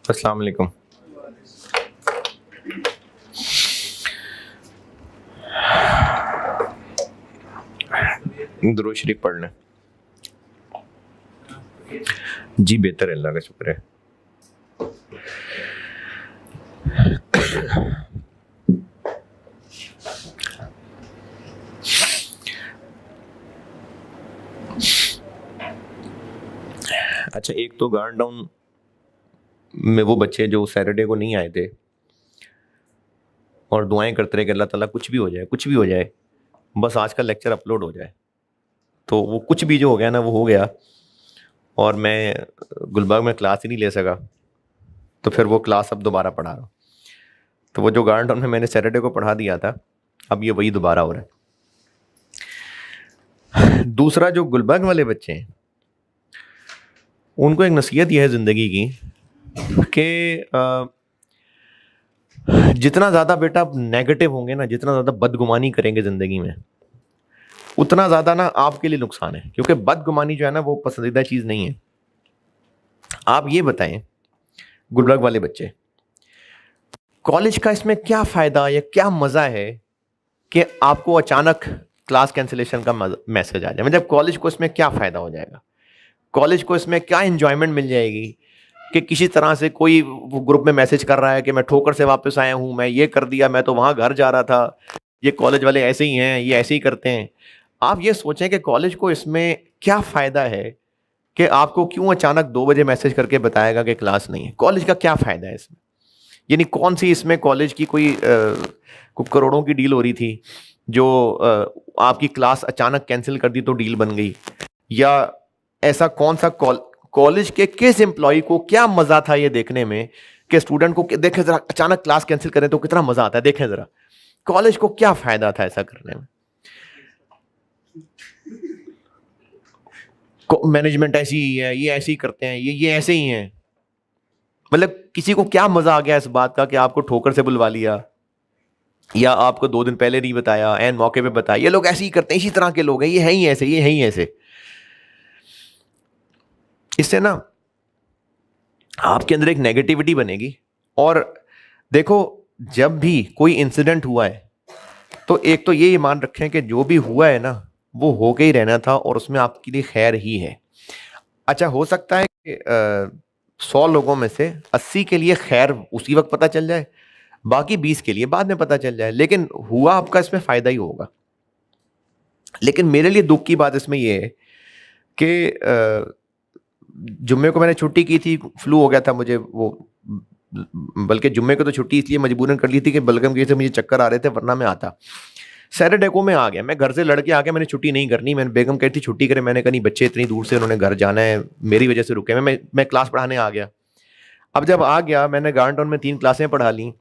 अस्सलाम वालेकुम। दुरूद शरीफ पढ़ लें। जी बेहतर है, अल्लाह का शुक्र है। अच्छा, एक तो गार्ड डाउन में वो बच्चे जो सैटरडे को नहीं आए थे और दुआएं करते रहे कि अल्लाह ताला कुछ भी हो जाए, कुछ भी हो जाए, बस आज का लेक्चर अपलोड हो जाए। तो वो कुछ भी जो हो गया ना, वो हो गया और मैं गुलबर्ग में क्लास ही नहीं ले सका। तो फिर वो क्लास अब दोबारा पढ़ा रहा हूँ। तो वो जो गार्ड डाउन में मैंने सैटरडे को पढ़ा दिया था, अब ये वही दोबारा हो रहा है। दूसरा, जो गुलबर्ग वाले बच्चे हैं, उनको एक नसीहत यह है ज़िंदगी की कि जितना ज़्यादा बेटा आप नेगेटिव होंगे ना, जितना ज़्यादा बदगुमानी करेंगे ज़िंदगी में, उतना ज़्यादा ना आपके लिए नुकसान है। क्योंकि बदगुमानी जो है ना, वो पसंदीदा चीज़ नहीं है। आप ये बताएं, गुलबर्ग वाले बच्चे, कॉलेज का इसमें क्या फ़ायदा या क्या मज़ा है कि आपको अचानक क्लास कैंसिलेशन का मैसेज आ जाए? मतलब कॉलेज को इसमें क्या फ़ायदा हो जाएगा? कॉलेज को इसमें क्या एंजॉयमेंट मिल जाएगी कि किसी तरह से कोई वो ग्रुप में मैसेज कर रहा है कि मैं ठोकर से वापस आया हूँ, मैं ये कर दिया, मैं तो वहाँ घर जा रहा था, ये कॉलेज वाले ऐसे ही हैं, ये ऐसे ही करते हैं। आप ये सोचें कि कॉलेज को इसमें क्या फ़ायदा है कि आपको क्यों अचानक 2 बजे मैसेज करके बताएगा कि क्लास नहीं है? कॉलेज का क्या फ़ायदा है इसमें? यानी कौन सी इसमें कॉलेज की कोई करोड़ों की डील हो रही थी जो आपकी क्लास अचानक कैंसिल कर दी तो डील बन गई? या ऐसा कौन सा कॉलेज के किस एम्प्लॉय को क्या मजा था ये देखने में कि स्टूडेंट को देखें जरा, अचानक क्लास कैंसिल करें तो कितना मजा आता है, देखें जरा कॉलेज को क्या फायदा था ऐसा करने में? मैनेजमेंट ऐसी ही है, ये ऐसे ही करते हैं, ये ऐसे ही हैं। मतलब किसी को क्या मजा आ गया इस बात का कि आपको ठोकर से बुलवा लिया या आपको 2 दिन पहले नहीं बताया, एन मौके पे बताया? ये लोग ऐसे ही करते हैं, इसी तरह के लोग हैं, ये है ही ऐसे, ये है ही ऐसे। इससे ना आपके अंदर एक नेगेटिविटी बनेगी। और देखो, जब भी कोई इंसिडेंट हुआ है तो एक तो ये मान रखें कि जो भी हुआ है ना, वो होके ही रहना था और उसमें आपके लिए खैर ही है। अच्छा, हो सकता है कि 100 लोगों में से 80 के लिए खैर उसी वक्त पता चल जाए, बाकी 20 के लिए बाद में पता चल जाए, लेकिन हुआ आपका इसमें फायदा ही होगा। लेकिन मेरे लिए दुख की बात इसमें यह है कि जुम्मे को मैंने छुट्टी की थी, फ्लू हो गया था मुझे, वो बल्कि जुम्मे को तो छुट्टी इसलिए मजबूरन कर ली थी कि बलगम की से मुझे चक्कर आ रहे थे, वरना मैं आता। सैटरडे को मैं आ गया, मैं घर से लड़के आ गया, मैंने छुट्टी नहीं करनी। मैंने बेगम कहती छुट्टी करें, मैंने कहा नहीं, बच्चे इतनी दूर से उन्होंने घर जाना है, मेरी वजह से रुके। मैं क्लास पढ़ाने आ गया। अब जब आ गया, मैंने गार्डन में 3 क्लासें पढ़ा ली,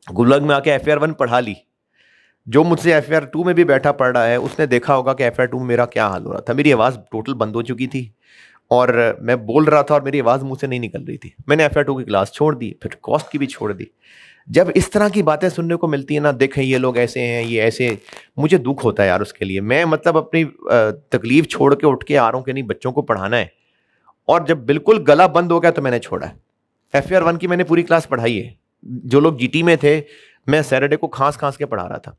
गुलबर्ग में आके FAR 1 पढ़ा ली। जो मुझसे FAR 2 में भी बैठा पढ़ रहा है, उसने देखा होगा कि FAR 2 में मेरा क्या हाल हो रहा था। मेरी आवाज़ टोटल बंद हो चुकी थी और मैं बोल रहा था और मेरी आवाज़ मुंह से नहीं निकल रही थी। मैंने FAR 2 की क्लास छोड़ दी, फिर कॉस्ट की भी छोड़ दी। जब इस तरह की बातें सुनने को मिलती है ना, देखें ये लोग ऐसे हैं, ये ऐसे, मुझे दुख होता है यार उसके लिए। मैं मतलब अपनी तकलीफ छोड़ के उठ के आ रहा हूँ कि नहीं, बच्चों को पढ़ाना है। और जब बिल्कुल गला बंद हो गया तो मैंने छोड़ा है। FAR 1 की मैंने पूरी क्लास पढ़ाई है। जो लोग GT में थे, मैं सैटरडे को खांस खांस के पढ़ा रहा था,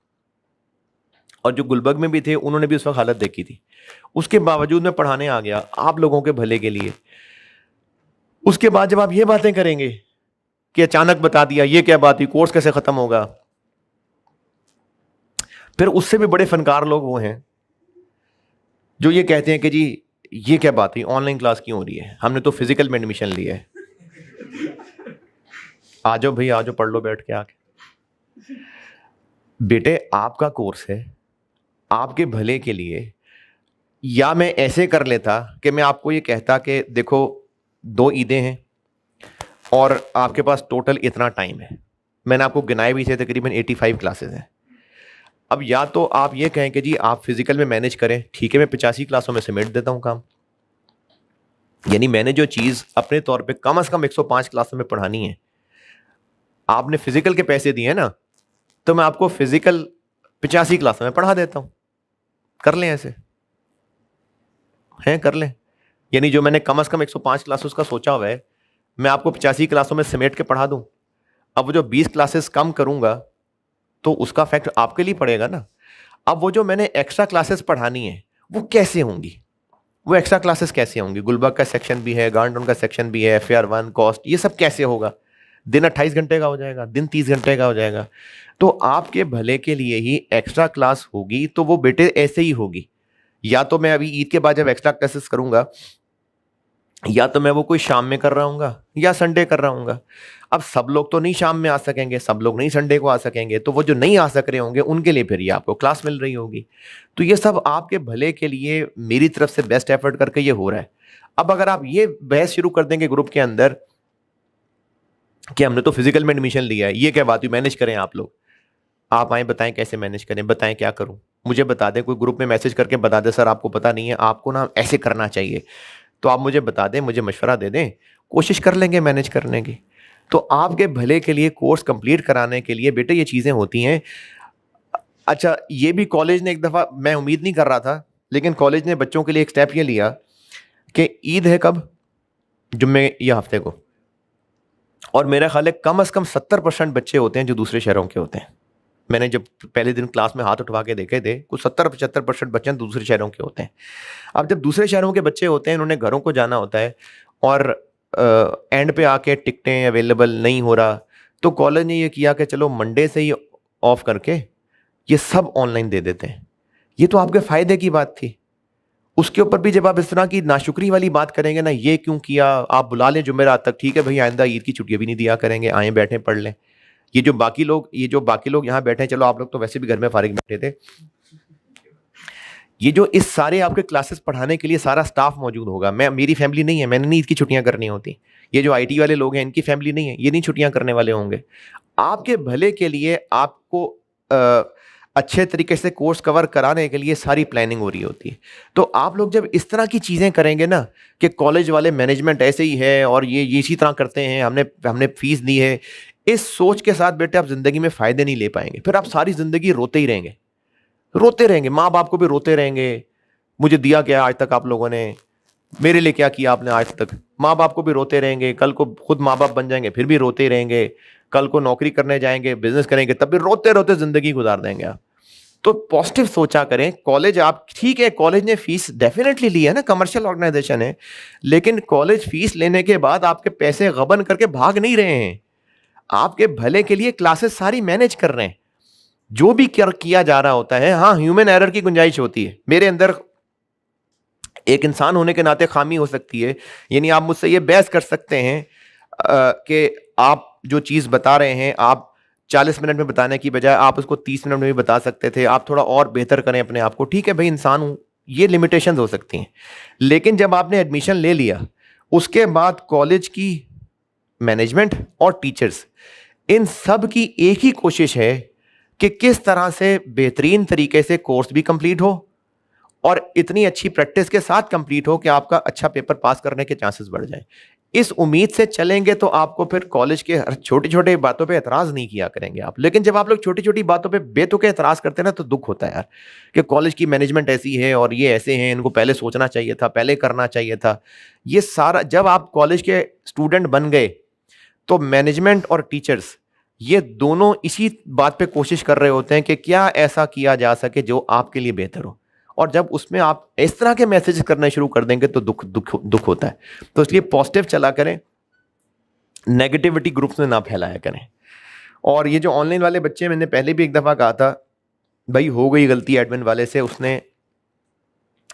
और जो गुलबर्ग में भी थे उन्होंने भी उस वक्त हालत देखी थी। उसके बावजूद मैं पढ़ाने आ गया आप लोगों के भले के लिए। उसके बाद जब आप ये बातें करेंगे कि अचानक बता दिया, ये क्या बात हुई, कोर्स कैसे खत्म होगा? फिर उससे भी बड़े फनकार लोग वो हैं जो ये कहते हैं कि जी ये क्या बात हुई, ऑनलाइन क्लास क्यों हो रही है, हमने तो फिजिकल में एडमिशन लिया है। आ जाओ भाई, आ जाओ, पढ़ लो बैठ के आके। बेटे, आपका कोर्स है, आपके भले के लिए। या मैं ऐसे कर लेता कि मैं आपको ये कहता कि देखो 2 ईदें हैं और आपके पास टोटल इतना टाइम है। मैंने आपको गिनाए भी थे, तकरीबन 85 क्लासेस हैं। अब या तो आप ये कहें कि जी आप फिजिकल में मैनेज करें, ठीक है, मैं 85 क्लासों में समेट देता हूं काम। यानी मैंने जो चीज़ अपने तौर पे कम से कम 105 क्लासों में पढ़ानी है, आपने फिजिकल के पैसे दिए हैं ना, तो मैं आपको फिजिकल 85 क्लासों में पढ़ा देता हूं। कर लें ऐसे, हैं कर लें। यानी जो मैंने कम से कम 105 क्लासेस का सोचा हुआ है, मैं आपको 85 क्लासों में समेट के पढ़ा दूं? अब वो जो 20 क्लासेस कम करूंगा तो उसका इफेक्ट आपके लिए पड़ेगा ना। अब वो जो मैंने एक्स्ट्रा क्लासेस पढ़ानी है वो कैसे होंगी? वो एक्स्ट्रा क्लासेस कैसे होंगी? गुलबर्ग का सेक्शन भी है, गांडोन का सेक्शन भी है, FAR 1 कॉस्ट, ये सब कैसे होगा? दिन 28 घंटे का हो जाएगा, दिन 30 घंटे का हो जाएगा। तो आपके भले के लिए ही एक्स्ट्रा क्लास होगी, तो वो बेटे ऐसे ही होगी। या तो मैं अभी ईद के बाद जब एक्स्ट्रा क्लासेस करूंगा, या तो मैं वो कोई शाम में कर रहा हूँ या संडे कर रहा हूँ। अब सब लोग तो नहीं शाम में आ सकेंगे, सब लोग नहीं संडे को आ सकेंगे, तो वो जो नहीं आ सक रहे होंगे उनके लिए फिर ये आपको क्लास मिल रही होगी। तो ये सब आपके भले के लिए मेरी तरफ से बेस्ट एफर्ट करके ये हो रहा है। अब अगर आप ये बहस शुरू कर देंगे ग्रुप के अंदर कि हमने तो फिजिकल में एडमिशन लिया है, ये क्या बात हुई, मैनेज करें आप लोग, आप आए बताएं कैसे मैनेज करें, बताएं क्या करूं, मुझे बता दें, कोई ग्रुप में मैसेज करके बता दे सर आपको पता नहीं है, आपको ना ऐसे करना चाहिए, तो आप मुझे बता दें, मुझे मशवरा दे दें, कोशिश कर लेंगे मैनेज करने की। तो आपके भले के लिए कोर्स कंप्लीट कराने के लिए बेटे ये चीज़ें होती हैं। अच्छा, ये भी कॉलेज ने एक दफ़ा, मैं उम्मीद नहीं कर रहा था, लेकिन कॉलेज ने बच्चों के लिए एक स्टेप ये लिया कि ईद है कब, जुम्मे या हफ्ते को, और मेरा ख्याल है कम से कम 70% बच्चे होते हैं जो दूसरे शहरों के होते हैं। मैंने जब पहले दिन क्लास में हाथ उठवा के देखे थे, कुछ 70-75% बच्चे दूसरे शहरों के होते हैं। अब जब दूसरे शहरों के बच्चे होते हैं, उन्होंने घरों को जाना होता है और एंड पे आके टिकटें अवेलेबल नहीं हो रहा, तो कॉलेज ने ये किया कि चलो मंडे से ही ऑफ करके ये सब ऑनलाइन दे देते हैं। ये तो आपके फ़ायदे की बात थी। उसके ऊपर भी जब आप इस तरह की नाशुक्री वाली बात करेंगे ना, ये क्यों किया, आप बुला लें जुमेरात तक, ठीक है भाई, आइंदा ईद की छुट्टियां भी नहीं दिया करेंगे, आए बैठे पढ़ लें। ये जो बाकी लोग यहाँ बैठे हैं, चलो आप लोग तो वैसे भी घर में फारिग बैठे थे, ये जो इस सारे आपके क्लासेस पढ़ाने के लिए सारा स्टाफ मौजूद होगा। मेरी फैमिली नहीं है, मैंने नहीं ईद की छुट्टियां करनी होती। ये जो IT वाले लोग हैं, इनकी फैमिली नहीं है, ये नहीं छुट्टियां करने वाले होंगे। आपके भले के लिए आपको अच्छे तरीके से कोर्स कवर कराने के लिए सारी प्लानिंग हो रही होती है। तो आप लोग जब इस तरह की चीज़ें करेंगे ना कि कॉलेज वाले मैनेजमेंट ऐसे ही है और ये इसी तरह करते हैं, हमने फीस दी है, इस सोच के साथ बेटे आप ज़िंदगी में फ़ायदे नहीं ले पाएंगे। फिर आप सारी ज़िंदगी रोते ही रहेंगे, रोते रहेंगे, माँ बाप को भी रोते रहेंगे, मुझे दिया क्या आज तक आप लोगों ने, मेरे लिए क्या किया आपने आज तक। माँ बाप को भी रोते रहेंगे, कल को खुद माँ बाप बन जाएंगे फिर भी रोते ही रहेंगे, कल को नौकरी करने जाएंगे, बिजनेस करेंगे, तब भी रोते रोते ज़िंदगी गुजार देंगे आप। तो पॉजिटिव सोचा करें। कॉलेज, आप ठीक है, कॉलेज ने फीस डेफिनेटली ली है ना, कमर्शियल ऑर्गेनाइजेशन है, लेकिन कॉलेज फीस लेने के बाद आपके पैसे गबन करके भाग नहीं रहे हैं, आपके भले के लिए क्लासेस सारी मैनेज कर रहे हैं। जो भी किया जा रहा होता है, हाँ ह्यूमन एरर की गुंजाइश होती है, मेरे अंदर एक इंसान होने के नाते खामी हो सकती है। यानी आप मुझसे ये बहस कर सकते हैं कि आप जो चीज़ बता रहे हैं, आप 40 मिनट में बताने की बजाय आप उसको 30 मिनट में भी बता सकते थे, आप थोड़ा और बेहतर करें अपने आप को। ठीक है भाई, इंसान हूं, ये लिमिटेशंस हो सकती हैं, लेकिन जब आपने एडमिशन ले लिया, उसके बाद कॉलेज की मैनेजमेंट और टीचर्स, इन सब की एक ही कोशिश है कि किस तरह से बेहतरीन तरीके से कोर्स भी कंप्लीट हो और इतनी अच्छी प्रैक्टिस के साथ कंप्लीट हो कि आपका अच्छा पेपर पास करने के चांसेस बढ़ जाएं। इस उम्मीद से चलेंगे तो आपको फिर कॉलेज के हर छोटी छोटी बातों पे एतराज नहीं किया करेंगे आप। लेकिन जब आप लोग छोटी छोटी बातों पे बेतुके एतराज करते हैं ना, तो दुख होता है यार, कि कॉलेज की मैनेजमेंट ऐसी है और ये ऐसे हैं, इनको पहले सोचना चाहिए था, पहले करना चाहिए था। ये सारा, जब आप कॉलेज के स्टूडेंट बन गए तो मैनेजमेंट और टीचर्स ये दोनों इसी बात पे कोशिश कर रहे होते हैं कि क्या ऐसा किया जा सके जो आपके लिए बेहतर हो। और जब उसमें आप इस तरह के मैसेज करना शुरू कर देंगे तो दुख होता है। तो इसलिए पॉजिटिव चला करें, नेगेटिविटी ग्रुप्स में ना फैलाया करें। और ये जो ऑनलाइन वाले बच्चे, मैंने पहले भी एक दफ़ा कहा था, भाई हो गई गलती एडमिन वाले से, उसने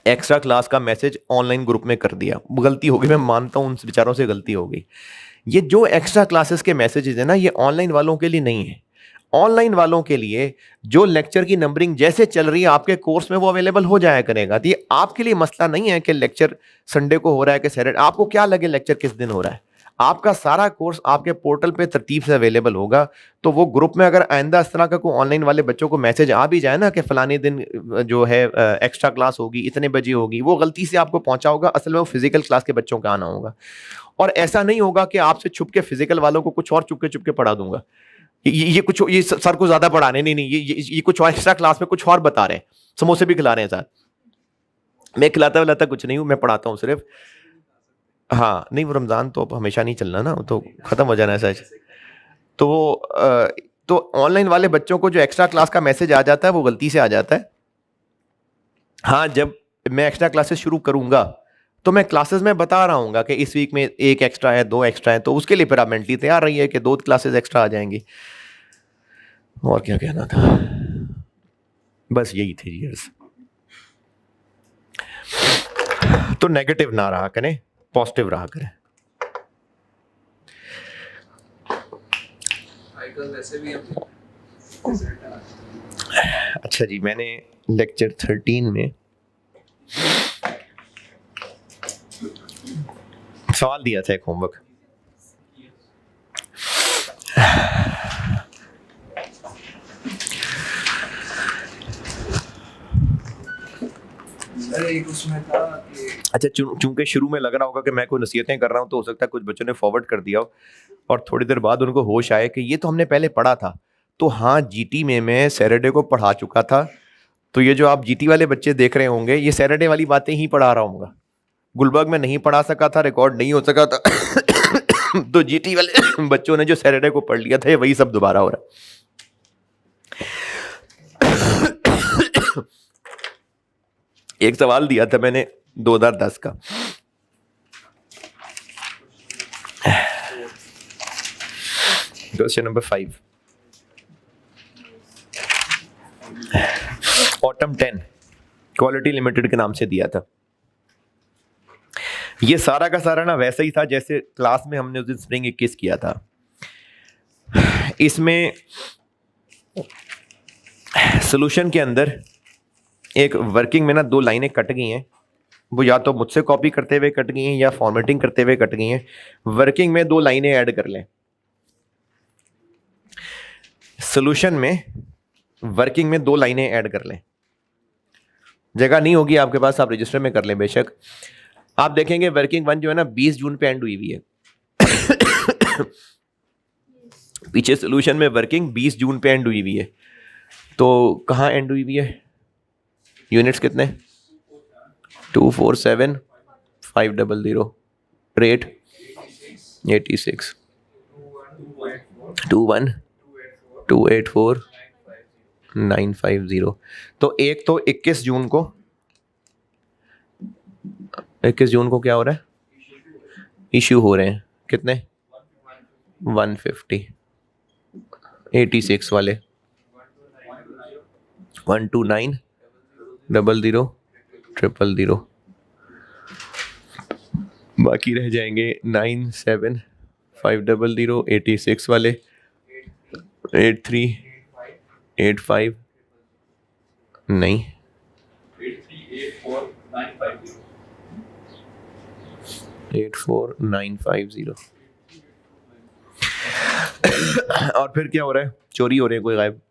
एक्स्ट्रा क्लास का मैसेज ऑनलाइन ग्रुप में कर दिया, गलती हो गई, मैं मानता हूँ उन बेचारों से गलती हो गई। ये जो एक्स्ट्रा क्लासेस के मैसेजेस है ना, ये ऑनलाइन वालों के लिए नहीं है। ऑनलाइन वालों के लिए जो लेक्चर की नंबरिंग जैसे चल रही है आपके कोर्स में वो अवेलेबल हो जाया करेगा। तो ये आपके लिए मसला नहीं है कि लेक्चर संडे को हो रहा है कि सैटरडे, आपको क्या लगे लेक्चर किस दिन हो रहा है, आपका सारा कोर्स आपके पोर्टल पे तरतीब से अवेलेबल होगा। तो वो ग्रुप में अगर आइंदा इस तरह का कोई ऑनलाइन वाले बच्चों को मैसेज आ भी जाए ना कि फलाने दिन जो है एक्स्ट्रा क्लास होगी, इतने बजे होगी, वो गलती से आपको पहुंचा होगा, असल में वो फिजिकल क्लास के बच्चों का आना होगा। और ऐसा नहीं होगा कि आपसे छुप के फिजिकल वालों को कुछ और चुप के पढ़ा दूंगा, ये सर को ज्यादा पढ़ाने नहीं, ये कुछ और एक्स्ट्रा क्लास में कुछ और बता रहे हैं, समोसे भी खिला रहे हैं साथ। मैं खिलाता विलाता कुछ नहीं हूं, मैं पढ़ाता हूं सिर्फ। हाँ नहीं, वो रमज़ान तो अब हमेशा नहीं चलना ना, वो तो ख़त्म हो जाना है सच। तो तो ऑनलाइन वाले बच्चों को जो एक्स्ट्रा क्लास का मैसेज आ जाता है वो गलती से आ जाता है। हाँ, जब मैं एक्स्ट्रा क्लासेस शुरू करूंगा तो मैं क्लासेस में बता रहा हूँ कि इस वीक में एक एक्स्ट्रा है, दो एक्स्ट्रा है, तो उसके लिए फिर आप मेंटली तैयार रही है कि दो क्लासेस एक्स्ट्रा आ जाएंगी। और क्या कहना था, बस यही थी जीर्स। तो नेगेटिव ना रहा करें, पॉजिटिव रहा करें। वैसे भी अच्छा जी, मैंने लेक्चर 13 में सवाल दिया था एक होमवर्क। उसमें था कि अच्छा, चूंकि शुरू में लग रहा होगा कि मैं कोई नसीहतें कर रहा हूँ, तो हो सकता है कुछ बच्चों ने फॉरवर्ड कर दिया हो और थोड़ी देर बाद उनको होश आए कि ये तो हमने पहले पढ़ा था। तो हाँ, जीटी में मैं सैटरडे को पढ़ा चुका था। तो ये जो आप जीटी वाले बच्चे देख रहे होंगे, ये सैटरडे वाली बातें ही पढ़ा रहा हूँगा। गुलबर्ग में नहीं पढ़ा सका था, रिकॉर्ड नहीं हो सका था। तो जीटी वाले बच्चों ने जो सैटरडे को पढ़ लिया था, ये वही सब दोबारा हो रहा है। एक सवाल दिया था मैंने 2010 का, question number 5, autumn 10 quality limited के नाम से दिया था। ये सारा का सारा ना वैसा ही था जैसे क्लास में हमने उस दिन स्प्रिंग 21 किया था। इसमें सॉल्यूशन के अंदर एक वर्किंग में ना दो लाइनें कट गई हैं। वो या तो मुझसे कॉपी करते हुए कट गई हैं या फॉर्मेटिंग करते हुए कट गई हैं। वर्किंग में दो लाइनें ऐड कर लें, सॉल्यूशन में वर्किंग में दो लाइनें ऐड कर लें। जगह नहीं होगी आपके पास, आप रजिस्टर में कर लें बेशक। आप देखेंगे वर्किंग 1 जो है ना 20 जून पे एंड हुई हुई है। पीछे सॉल्यूशन में वर्किंग 20 जून पे एंड हुई हुई है। तो कहाँ एंड हुई हुई है? यूनिट्स कितने? 247500, रेट 86, 21284950। तो एक तो 21 जून को, 21 जून को क्या हो रहा है? इश्यू हो रहे हैं कितने? 150, 86 वाले 129000000। बाकी रह जाएंगे 97500, 86 वाले 8385, नहीं 84950। और फिर क्या हो रहा है? चोरी हो रहे हैं कोई गायब।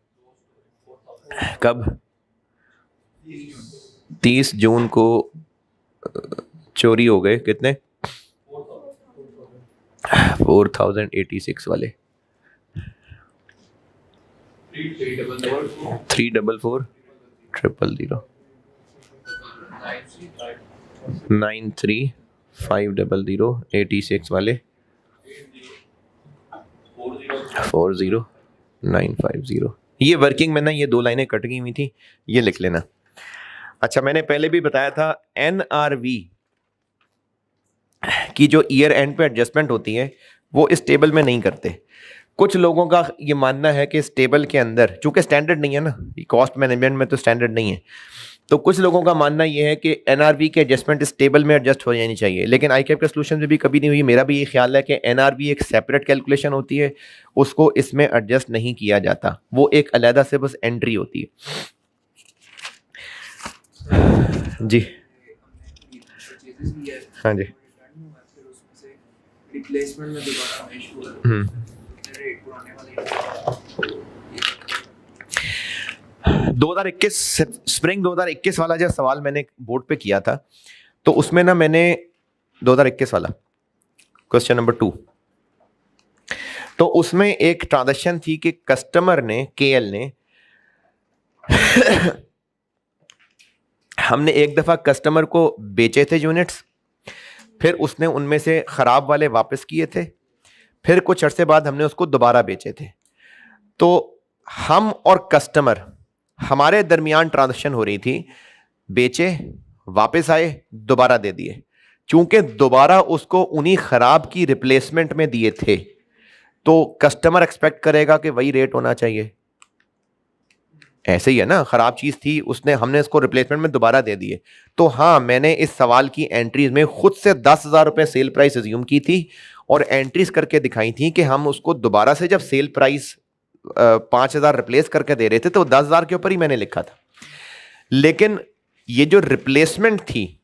कब? 30 जून को चोरी हो गए कितने? 4086 वाले 344000, 93500, 86 वाले 40950। ये वर्किंग में ना ये दो लाइनें कट गई हुई थी, ये लिख लेना। अच्छा, मैंने पहले भी बताया था एनआरवी की जो ईयर एंड पे एडजस्टमेंट होती है वो इस टेबल में नहीं करते। कुछ लोगों का ये मानना है कि इस टेबल के अंदर, चूंकि स्टैंडर्ड नहीं है ना, कॉस्ट मैनेजमेंट में तो स्टैंडर्ड नहीं है, तो कुछ लोगों का मानना ये है कि एनआरवी के एडजस्टमेंट इस टेबल में एडजस्ट हो जानी चाहिए। लेकिन आईकैप के सोल्यूशन में भी कभी नहीं हुई। मेरा भी ये ख्याल है कि एनआरवी एक सेपरेट कैलकुलेशन होती है, उसको इसमें एडजस्ट नहीं किया जाता, वो एक अलहदा से बस एंट्री होती है। जी हाँ जी, रिप्लेसमेंट में दोबारा इशू है। रेट पुराने वाले 2021 स्प्रिंग 2021 वाला जो सवाल मैंने बोर्ड पे किया था, तो उसमें ना मैंने 2021 वाला क्वेश्चन नंबर 2, तो उसमें एक ट्रांजैक्शन थी कि कस्टमर ने, केएल ने हमने एक दफा कस्टमर को बेचे थे यूनिट्स, फिर उसने उनमें से खराब वाले वापस किए थे, फिर कुछ अरसे बाद हमने उसको दोबारा बेचे थे। तो हम और कस्टमर, हमारे दरमियान ट्रांजैक्शन हो रही थी, बेचे, वापस आए, दोबारा दे दिए। चूंकि दोबारा उसको उन्हीं खराब की रिप्लेसमेंट में दिए थे, तो कस्टमर एक्सपेक्ट करेगा कि वही रेट होना चाहिए। ऐसे ही है ना, खराब चीज थी, उसने हमने इसको रिप्लेसमेंट में दोबारा दे दिए। तो हाँ, मैंने इस सवाल की एंट्रीज में खुद से 10,000 रुपए सेल प्राइस अज्यूम की थी और एंट्रीज करके दिखाई थी कि हम उसको दोबारा से जब सेल प्राइस 5,000 रिप्लेस करके दे रहे थे तो 10,000 के ऊपर ही मैंने लिखा था। लेकिन ये जो रिप्लेसमेंट थी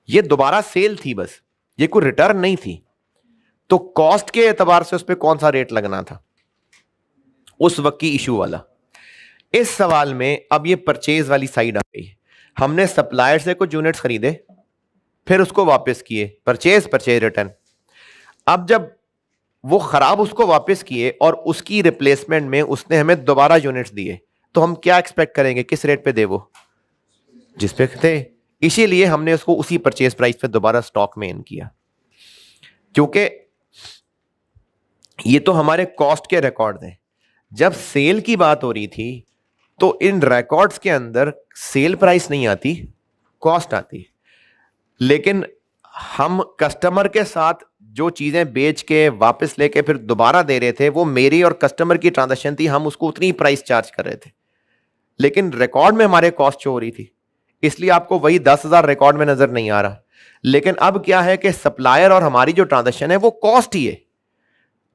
ये दोबारा सेल थी, बस ये कोई रिटर्न नहीं थी। तो कॉस्ट के एतबार से उस पर कौन सा रेट लगना था, उस वक्त की इशू वाला। इस सवाल में अब ये परचेज वाली साइड आ गई। हमने सप्लायर से कुछ यूनिट्स खरीदे, फिर उसको वापस किए, परचेज परचेज रिटर्न। अब जब वो खराब उसको वापस किए और उसकी रिप्लेसमेंट में उसने हमें दोबारा यूनिट्स दिए, तो हम क्या एक्सपेक्ट करेंगे, किस रेट पे दे वो, जिस पे थे। इसीलिए हमने उसको उसी परचेज प्राइस पे दोबारा स्टॉक में इन किया, क्योंकि ये तो हमारे कॉस्ट के रिकॉर्ड हैं। जब सेल की बात हो रही थी तो इन रिकॉर्ड्स के अंदर सेल प्राइस नहीं आती, कॉस्ट आती। लेकिन हम कस्टमर के साथ जो चीजें बेच के वापस लेके फिर दोबारा दे रहे थे, वो मेरी और कस्टमर की ट्रांजैक्शन थी, हम उसको उतनी प्राइस चार्ज कर रहे थे, लेकिन रिकॉर्ड में हमारे कॉस्ट शो हो रही थी। इसलिए आपको वही 10,000 रिकॉर्ड में नजर नहीं आ रहा। लेकिन अब क्या है कि सप्लायर और हमारी जो ट्रांजैक्शन है वो कॉस्ट ही है।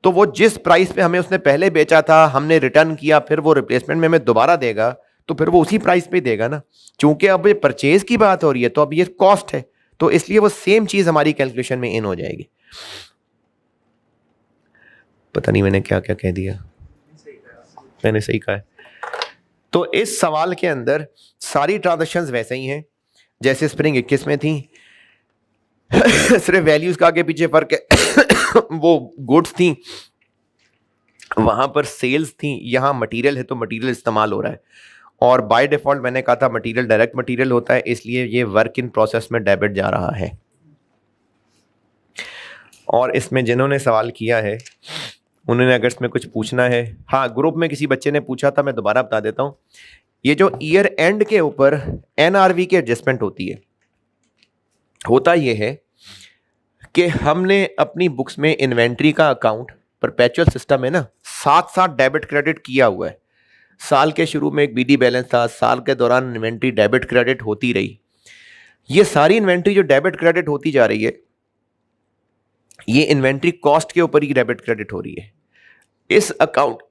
तो वो जिस प्राइस पे हमें उसने पहले बेचा था, हमने रिटर्न किया, फिर वो रिप्लेसमेंट में हमें दोबारा देगा, तो फिर वो उसी प्राइस पे देगा ना। चूंकि अब ये परचेज की बात हो रही है तो अब ये कॉस्ट है, तो इसलिए वो सेम चीज हमारी कैलकुलेशन में इन हो जाएगी। पता नहीं मैंने क्या क्या कह दिया, मैंने सही कहा है। तो इस सवाल के अंदर सारी ट्रांजैक्शंस वैसे ही हैं जैसे स्प्रिंग 21 में थी। सिर्फ वैल्यूज का आगे पीछे फर्क है। वो गुड्स थी, वहां पर सेल्स थी, यहां मटेरियल है तो मटेरियल इस्तेमाल हो रहा है। और बाय डिफॉल्ट मैंने कहा था मटेरियल डायरेक्ट मटेरियल होता है, इसलिए ये वर्क इन प्रोसेस में डेबिट जा रहा है। और इसमें जिन्होंने सवाल किया है उन्होंने अगर इसमें कुछ पूछना है, हाँ ग्रुप में किसी बच्चे ने पूछा था, मैं दोबारा बता देता हूँ। ये जो ईयर एंड के ऊपर एनआरवी की एडजस्टमेंट होती है, होता ये है कि हमने अपनी बुक्स में इन्वेंट्री का अकाउंट परपेचुअल सिस्टम है ना, साथ साथ डेबिट क्रेडिट किया हुआ है। साल के शुरू में एक बीडी बैलेंस था, साल के दौरान इन्वेंट्री डेबिट क्रेडिट होती रही। ये सारी इन्वेंट्री जो डेबिट क्रेडिट होती जा रही है, ये इन्वेंट्री कॉस्ट के ऊपर ही डेबिट क्रेडिट हो रही है। इस अकाउंट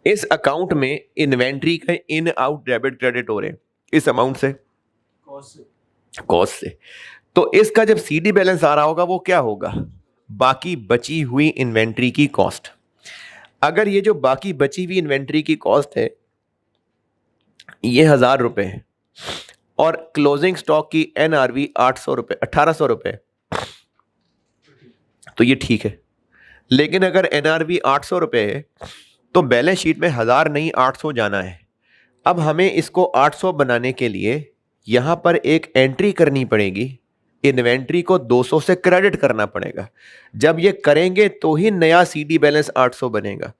इस अकाउंट में इन्वेंट्री का इन आउट डेबिट क्रेडिट हो रहे हैं इस अमाउंट से, कॉस्ट से। तो इसका जब सीडी बैलेंस आ रहा होगा वो क्या होगा, बाकी बची हुई इन्वेंट्री की कॉस्ट। अगर ये जो बाकी बची हुई इन्वेंट्री की कॉस्ट है ये 1,000 रुपए है और क्लोजिंग स्टॉक की एनआरवी 800 रुपए, 1,800 रुपए, तो ये ठीक है। लेकिन अगर एनआरवी 800 रुपए है तो बैलेंस शीट में 1,000 नहीं 800 जाना है। अब हमें इसको 800 बनाने के लिए यहां पर एक एंट्री करनी पड़ेगी, इन्वेंट्री को 200 से क्रेडिट करना पड़ेगा। जब ये करेंगे तो ही नया सीडी बैलेंस 800 बनेगा।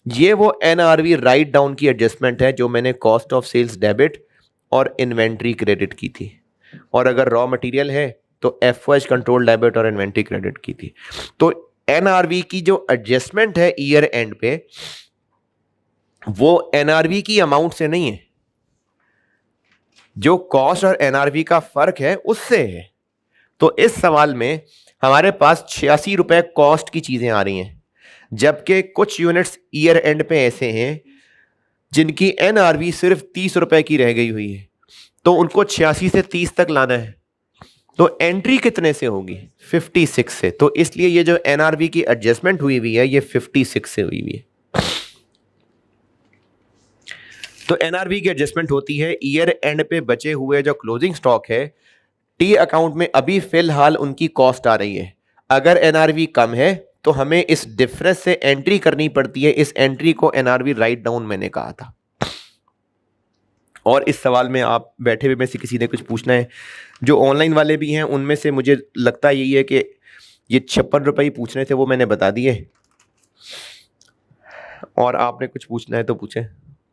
ये वो एनआरवी राइट डाउन की एडजस्टमेंट है जो मैंने कॉस्ट ऑफ सेल्स डेबिट और इन्वेंट्री क्रेडिट की थी। और अगर रॉ मटेरियल है तो एफओएच कंट्रोल डेबिट और इन्वेंट्री क्रेडिट की थी। तो एनआरवी की जो एडजस्टमेंट है ईयर एंड पे, वो एनआरवी की अमाउंट से नहीं है, जो कॉस्ट और एनआरवी का फर्क है उससे है। तो इस सवाल में हमारे पास 86 रुपए कॉस्ट की चीजें आ रही हैं, जबकि कुछ यूनिट्स ईयर एंड पे ऐसे हैं जिनकी एनआरवी सिर्फ 30 रुपए की रह गई हुई है, तो उनको 86 से 30 तक लाना है। तो एंट्री कितने से होगी, 56 से। तो इसलिए ये जो एनआरवी की एडजस्टमेंट हुई हुई है ये 56 से हुई हुई है। तो एनआरवी की एडजस्टमेंट होती है ईयर एंड पे बचे हुए जो क्लोजिंग स्टॉक है, टी अकाउंट में अभी फिलहाल उनकी कॉस्ट आ रही है। अगर एनआरवी कम है तो हमें इस डिफरेंस से एंट्री करनी पड़ती है। इस एंट्री को एनआरवी राइट डाउन मैंने कहा था। और इस सवाल में आप बैठे हुए में से किसी ने कुछ पूछना है, जो ऑनलाइन वाले भी हैं उनमें से मुझे लगता यही है कि ये 56 रुपये पूछने थे, वो मैंने बता दिए। और आपने कुछ पूछना है तो पूछें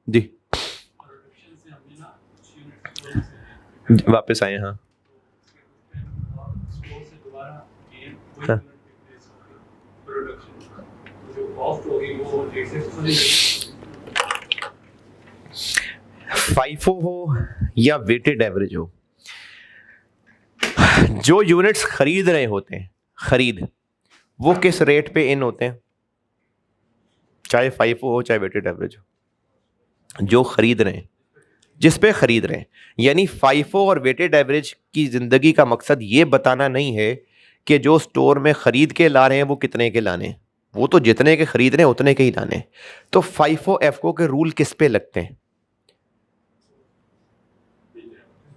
जी। वापस आए। हाँ हाँ, फाइफो हो या वेटेड एवरेज हो, जो यूनिट्स खरीद रहे होते हैं, खरीद, वो किस रेट पे इन होते हैं, चाहे फाइफो हो चाहे वेटेड एवरेज हो, जो खरीद रहे हैं, जिस पे खरीद रहे हैं। यानी फाइफो और वेटेड एवरेज की जिंदगी का मकसद ये बताना नहीं है कि जो स्टोर में खरीद के ला रहे हैं वो कितने के लाने हैं, वो तो जितने के खरीद रहे हैं उतने के ही लाने हैं। तो फाइफो एफको के रूल किस पे लगते हैं,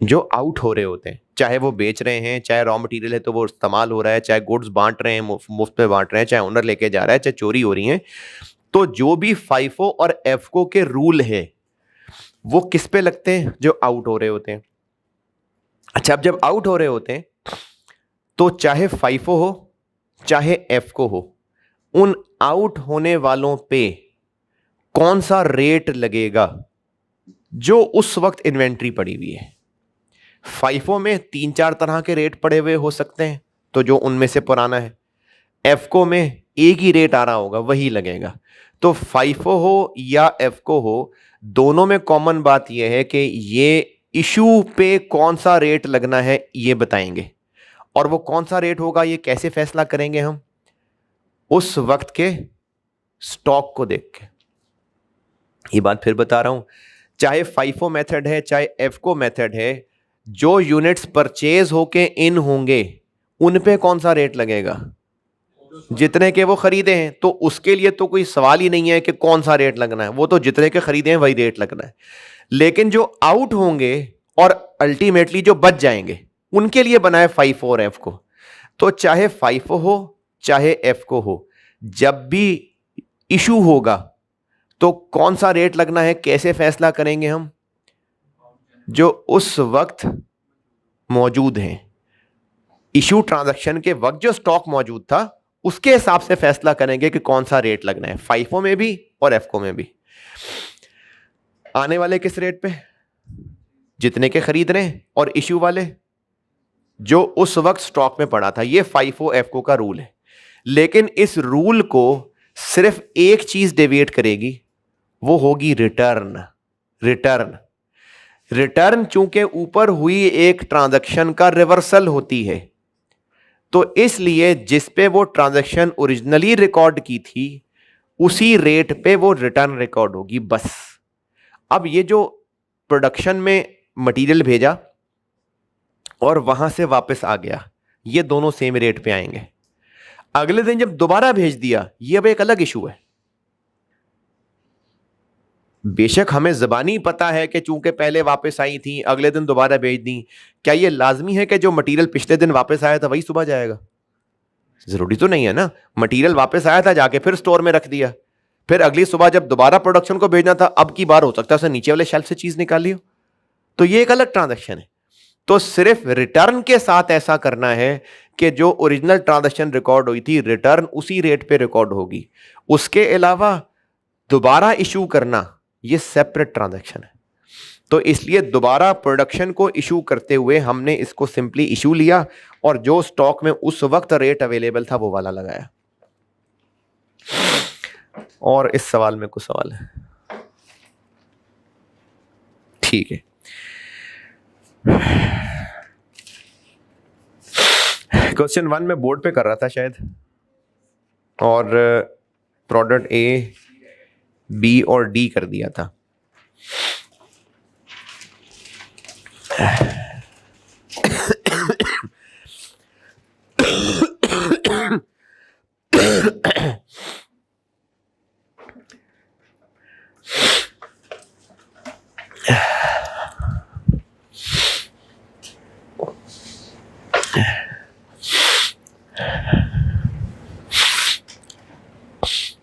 जो आउट हो रहे होते हैं, चाहे वो बेच रहे हैं, चाहे रॉ मटेरियल है तो वो इस्तेमाल हो रहा है, चाहे गुड्स बांट रहे हैं, मुफ्त में बांट रहे हैं, चाहे ओनर लेके जा रहा है, चाहे चोरी हो रही है। तो जो भी फाइफो और एफको के रूल है वो किस पे लगते हैं, जो आउट हो रहे होते हैं। अच्छा, अब जब आउट हो रहे होते हैं तो चाहे फाइफो हो चाहे एफको हो, उन आउट होने वालों पे कौन सा रेट लगेगा जो उस वक्त इन्वेंट्री पड़ी हुई है। फाइफो में 3-4 तरह के रेट पड़े हुए हो सकते हैं, तो जो उनमें से पुराना है। एफको में एक ही रेट आ रहा होगा, वही लगेगा। तो फाइफो हो या एफको हो, दोनों में कॉमन बात यह है कि ये इशू पे कौन सा रेट लगना है ये बताएंगे। और वो कौन सा रेट होगा ये कैसे फैसला करेंगे हम, उस वक्त के स्टॉक को देख के। ये बात फिर बता रहा हूं, चाहे फाइफो मेथड है चाहे एफको मेथड है, जो यूनिट्स परचेज होके इन होंगे उन पे कौन सा रेट लगेगा, जितने के वो खरीदे हैं। तो उसके लिए तो कोई सवाल ही नहीं है कि कौन सा रेट लगना है, वो तो जितने के खरीदे हैं वही रेट लगना है। लेकिन जो आउट होंगे और अल्टीमेटली जो बच जाएंगे, उनके लिए बनाए फाइफो और एफ को। तो चाहे फाइफो हो चाहे एफ को हो, जब भी इशू होगा तो कौन सा रेट लगना है कैसे फैसला करेंगे हम, जो उस वक्त मौजूद हैं। इशू ट्रांजैक्शन के वक्त जो स्टॉक मौजूद था उसके हिसाब से फैसला करेंगे कि कौन सा रेट लगना है, फाइफो में भी और एफको में भी। आने वाले किस रेट पे, जितने के खरीद रहे हैं, और इशू वाले जो उस वक्त स्टॉक में पड़ा था। ये फाइफो एफको का रूल है। लेकिन इस रूल को सिर्फ एक चीज डेविएट करेगी, वो होगी रिटर्न। रिटर्न रिटर्न चूंकि ऊपर हुई एक ट्रांजैक्शन का रिवर्सल होती है, तो इसलिए जिस पे वो ट्रांजैक्शन ओरिजिनली रिकॉर्ड की थी उसी रेट पे वो रिटर्न रिकॉर्ड होगी, बस। अब ये जो प्रोडक्शन में मटेरियल भेजा और वहां से वापस आ गया, ये दोनों सेम रेट पे आएंगे। अगले दिन जब दोबारा भेज दिया, ये अब एक अलग इशू है। बेशक हमें ज़बानी पता है कि चूंकि पहले वापस आई थी अगले दिन दोबारा भेज दी, क्या ये लाजमी है कि जो मटेरियल पिछले दिन वापस आया था वही सुबह जाएगा? जरूरी तो नहीं है ना। मटेरियल वापस आया था, जाके फिर स्टोर में रख दिया, फिर अगली सुबह जब दोबारा प्रोडक्शन को भेजना था, अब की बार हो सकता है उसे नीचे वाले शेल्फ से चीज निकाली हो, तो ये एक अलग ट्रांजैक्शन है। तो सिर्फ रिटर्न के साथ ऐसा करना है कि जो ओरिजिनल ट्रांजैक्शन रिकॉर्ड हुई थी रिटर्न उसी रेट पे रिकॉर्ड होगी। उसके अलावा दोबारा इशू करना ये सेपरेट ट्रांजैक्शन है। तो इसलिए दोबारा प्रोडक्शन को इशू करते हुए हमने इसको सिंपली इशू लिया और जो स्टॉक में उस वक्त रेट अवेलेबल था वो वाला लगाया। और इस सवाल में कुछ सवाल है? ठीक है। क्वेश्चन 1 में बोर्ड पे कर रहा था शायद, और प्रोडक्ट ए, बी और डी कर दिया था। 3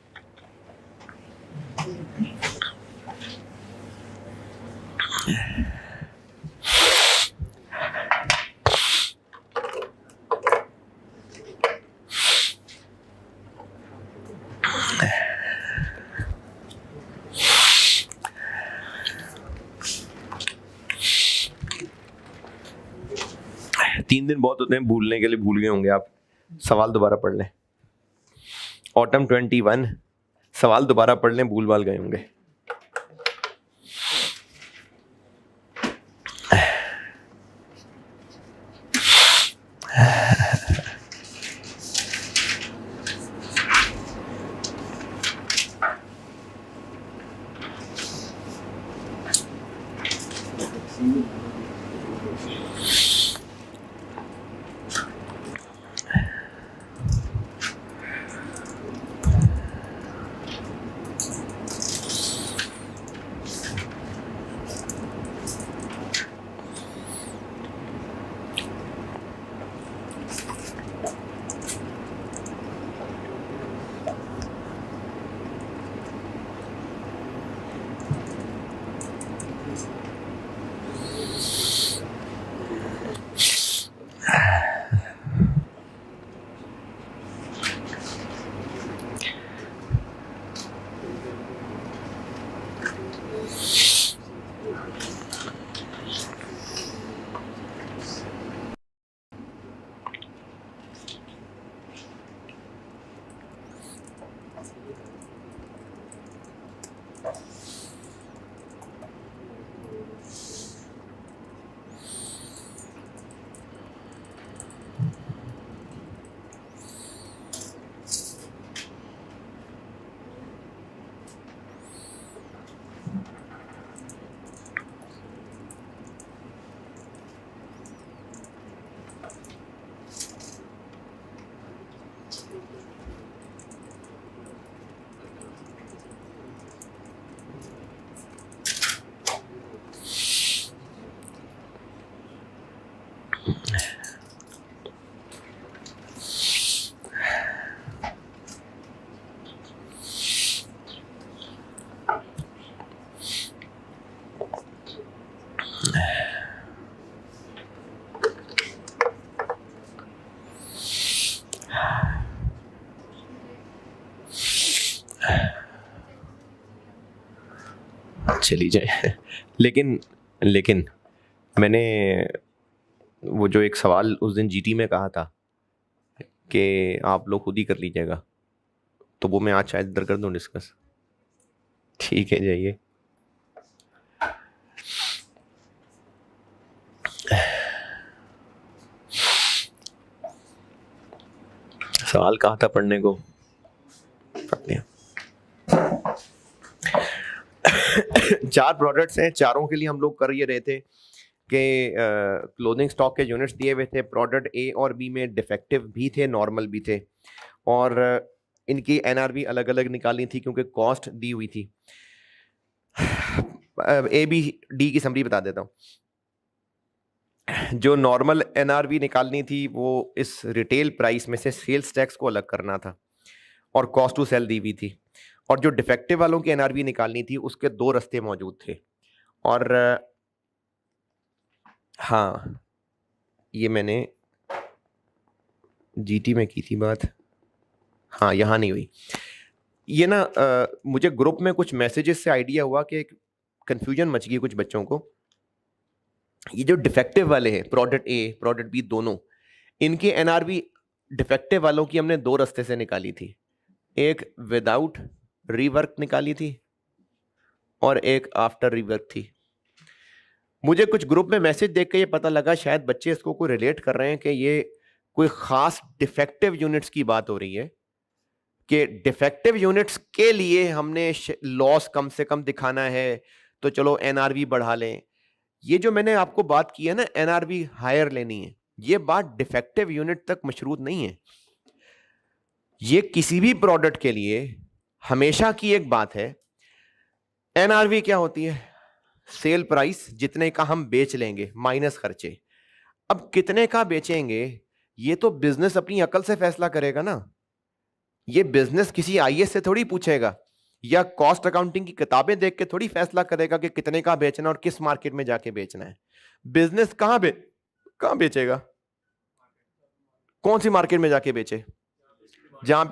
दिन बहुत होते हैं भूलने के लिए, भूल गए होंगे आप। सवाल दोबारा पढ़ लें। ऑटम 21 सवाल दोबारा पढ़ लें, भूल भाल गए होंगे। चली जाए। लेकिन लेकिन मैंने वो जो एक सवाल उस दिन जीटी में कहा था कि आप लोग खुद ही कर लीजिएगा, तो वो मैं आज शायद इधर कर दूं डिस्कस। ठीक है, जाइए। सवाल कहा था पढ़ने को, पढ़ लिया। 4 प्रोडक्ट्स हैं, चारों के लिए हम लोग कर ये रहे थे कि क्लोथिंग स्टॉक के यूनिट्स दिए हुए थे। प्रोडक्ट ए और बी में डिफेक्टिव भी थे, नॉर्मल भी थे, और इनकी एनआरवी अलग अलग निकालनी थी क्योंकि कॉस्ट दी हुई थी। ए बी डी की समरी बता देता हूँ। जो नॉर्मल एनआरवी निकालनी थी वो इस रिटेल प्राइस में से सेल्स टैक्स को अलग करना था, और कॉस्ट टू सेल दी हुई थी। और जो डिफेक्टिव वालों की एनआरवी निकालनी थी उसके 2 रास्ते मौजूद थे। और हाँ, ये मैंने जीटी में की थी बात, हाँ यहाँ नहीं हुई। ये ना मुझे ग्रुप में कुछ मैसेजेस से आइडिया हुआ कि कंफ्यूजन मच गई कुछ बच्चों को। ये जो डिफेक्टिव वाले हैं, प्रोडक्ट ए प्रोडक्ट बी दोनों, इनकी एनआरवी डिफेक्टिव वालों की हमने 2 रास्ते से निकाली थी। एक विदाउट रीवर्क निकाली थी और एक आफ्टर रीवर्क थी। मुझे कुछ ग्रुप में मैसेज देख के ये पता लगा शायद बच्चे इसको कोई रिलेट कर रहे हैं कि ये कोई खास डिफेक्टिव यूनिट्स की बात हो रही है, कि डिफेक्टिव यूनिट्स के लिए हमने लॉस कम से कम दिखाना है तो चलो एनआरवी बढ़ा लें। ये जो मैंने आपको बात की है ना, एनआरवी हायर लेनी है, ये बात डिफेक्टिव यूनिट तक मशरूत नहीं है। ये किसी भी प्रोडक्ट के लिए हमेशा की एक बात है। एनआरवी क्या होती है? सेल प्राइस, जितने का हम बेच लेंगे माइनस खर्चे। अब कितने का बेचेंगे ये तो बिजनेस अपनी अकल से फैसला करेगा ना, ये बिजनेस किसी आईएएस से थोड़ी पूछेगा या कॉस्ट अकाउंटिंग की किताबें देख के थोड़ी फैसला करेगा कि कितने का बेचना और किस मार्केट में जाके बेचना है। बिजनेस कहां बेचेगा? कौन सी मार्केट में जाके बेचे? जहां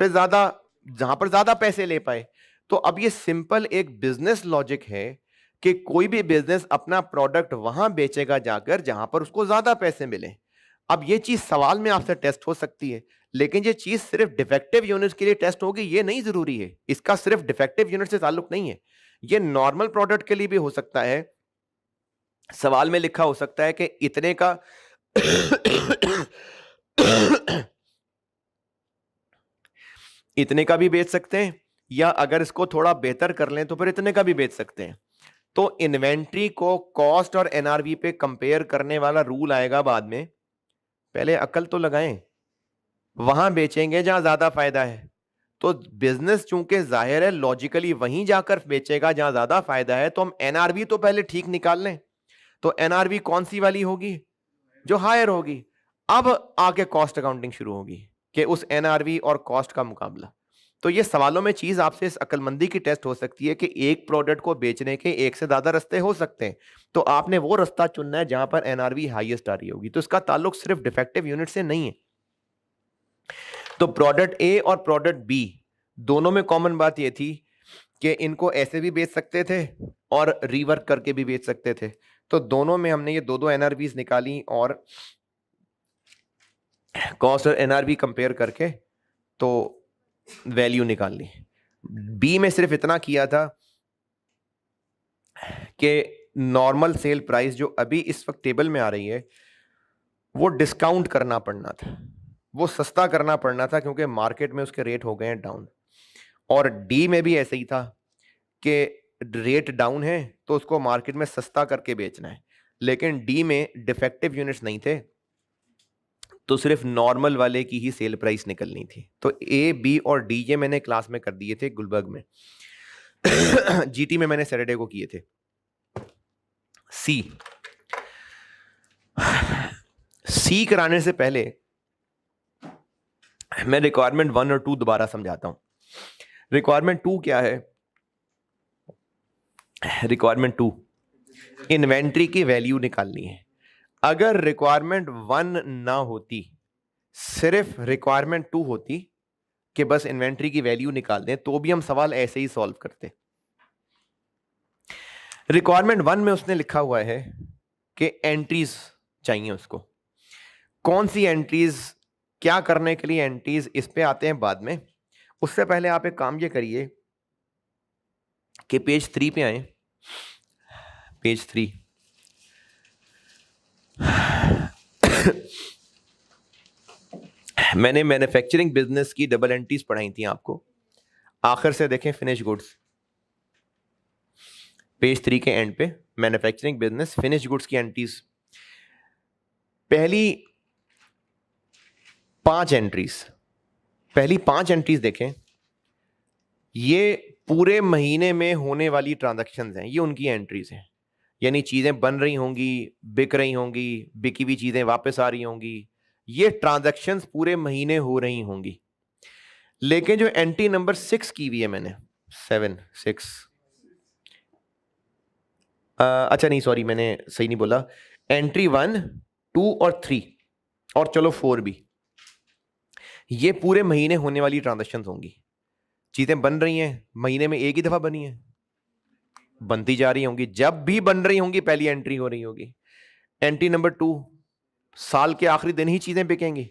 पर ज्यादा पैसे ले पाए। तो अब ये सिंपल एक बिजनेस लॉजिक है कि कोई भी बिजनेस अपना प्रोडक्ट वहां बेचेगा जाकर जहां पर उसको ज्यादा पैसे मिले। अब ये चीज सवाल में आपसे टेस्ट हो सकती है, लेकिन ये चीज सिर्फ डिफेक्टिव यूनिट्स के लिए टेस्ट होगी ये नहीं जरूरी है। इसका सिर्फ डिफेक्टिव यूनिट से ताल्लुक नहीं है, ये नॉर्मल प्रोडक्ट के लिए भी हो सकता है। सवाल में लिखा हो सकता है कि इतने का इतने का भी बेच सकते हैं, या अगर इसको थोड़ा बेहतर कर लें तो फिर इतने का भी बेच सकते हैं। तो इन्वेंट्री को कॉस्ट और एनआरवी पे कंपेयर करने वाला रूल आएगा बाद में। पहले अकल तो लगाएं, वहां बेचेंगे जहां ज्यादा फायदा है। तो बिजनेस चूंकि जाहिर है लॉजिकली वहीं जाकर बेचेगा जहां ज्यादा फायदा है, तो हम एनआरवी तो पहले ठीक निकाल लें। तो एनआरवी कौन सी वाली होगी? जो हायर होगी। अब आके कॉस्ट अकाउंटिंग शुरू होगी कि उस एनआरवी और कॉस्ट का मुकाबला। तो ये सवालों में चीज आपसे इस अक्लमंदी की टेस्ट हो सकती है कि एक प्रोडक्ट को बेचने के एक से ज्यादा रास्ते हो सकते हैं, तो आपने वो रास्ता चुनना है जहां पर एनआरवी हाईएस्ट आ रही होगी। तो इसका ताल्लुक सिर्फ डिफेक्टिव यूनिट से नहीं है। तो प्रोडक्ट ए और प्रोडक्ट बी दोनों में कॉमन बात यह थी कि इनको ऐसे भी बेच सकते थे और रीवर्क करके भी बेच सकते थे। तो दोनों में हमने ये दो एनआरवीज निकाली और कॉस्ट और एनआरवी कंपेयर करके तो वैल्यू निकाल ली। बी में सिर्फ इतना किया था कि नॉर्मल सेल प्राइस जो अभी इस वक्त टेबल में आ रही है वो डिस्काउंट करना पड़ना था, वो सस्ता करना पड़ना था क्योंकि मार्केट में उसके रेट हो गए हैं डाउन। और डी में भी ऐसे ही था कि रेट डाउन है तो उसको मार्केट में सस्ता करके बेचना है, लेकिन डी में डिफेक्टिव यूनिट्स नहीं थे तो सिर्फ नॉर्मल वाले की ही सेल प्राइस निकलनी थी। तो ए बी और डी ये मैंने क्लास में कर दिए थे गुलबर्ग में। जीटी में मैंने सैटरडे को किए थे। सी कराने से पहले मैं रिक्वायरमेंट 1 और 2 दोबारा समझाता हूं। रिक्वायरमेंट 2 क्या है? रिक्वायरमेंट 2 इन्वेंट्री की वैल्यू निकालनी है। अगर रिक्वायरमेंट 1 ना होती, सिर्फ रिक्वायरमेंट 2 होती कि बस इन्वेंट्री की वैल्यू निकाल दें, तो भी हम सवाल ऐसे ही सॉल्व करते। रिक्वायरमेंट 1 में उसने लिखा हुआ है कि एंट्रीज चाहिए उसको। कौन सी एंट्रीज, क्या करने के लिए एंट्रीज, इस पे आते हैं बाद में। उससे पहले आप एक काम ये करिए कि पेज 3 पे आए। पेज 3 मैंने मैन्युफैक्चरिंग बिजनेस की डबल एंट्रीज पढ़ाई थी आपको, आखिर से देखें फिनिश गुड्स। पेज 3 के एंड पे मैन्युफैक्चरिंग बिजनेस फिनिश गुड्स की एंट्रीज, पहली 5 एंट्रीज देखें। ये पूरे महीने में होने वाली ट्रांजैक्शंस हैं, ये उनकी एंट्रीज हैं। यानी चीजें बन रही होंगी, बिक रही होंगी, बिकी हुई चीजें वापस आ रही होंगी, ये ट्रांजैक्शंस पूरे महीने हो रही होंगी। लेकिन जो एंट्री नंबर 6 की हुई है मैंने, 7 6 अच्छा नहीं सॉरी मैंने सही नहीं बोला। एंट्री 1 2 और 3 और चलो 4 भी, ये पूरे महीने होने वाली ट्रांजैक्शंस होंगी। चीजें बन रही हैं, महीने में एक ही दफा बनी है, बनती जा रही होंगी, जब भी बन रही होंगी पहली एंट्री हो रही होगी। एंट्री नंबर 2, साल के आखिरी दिन ही चीजें बिकेंगी,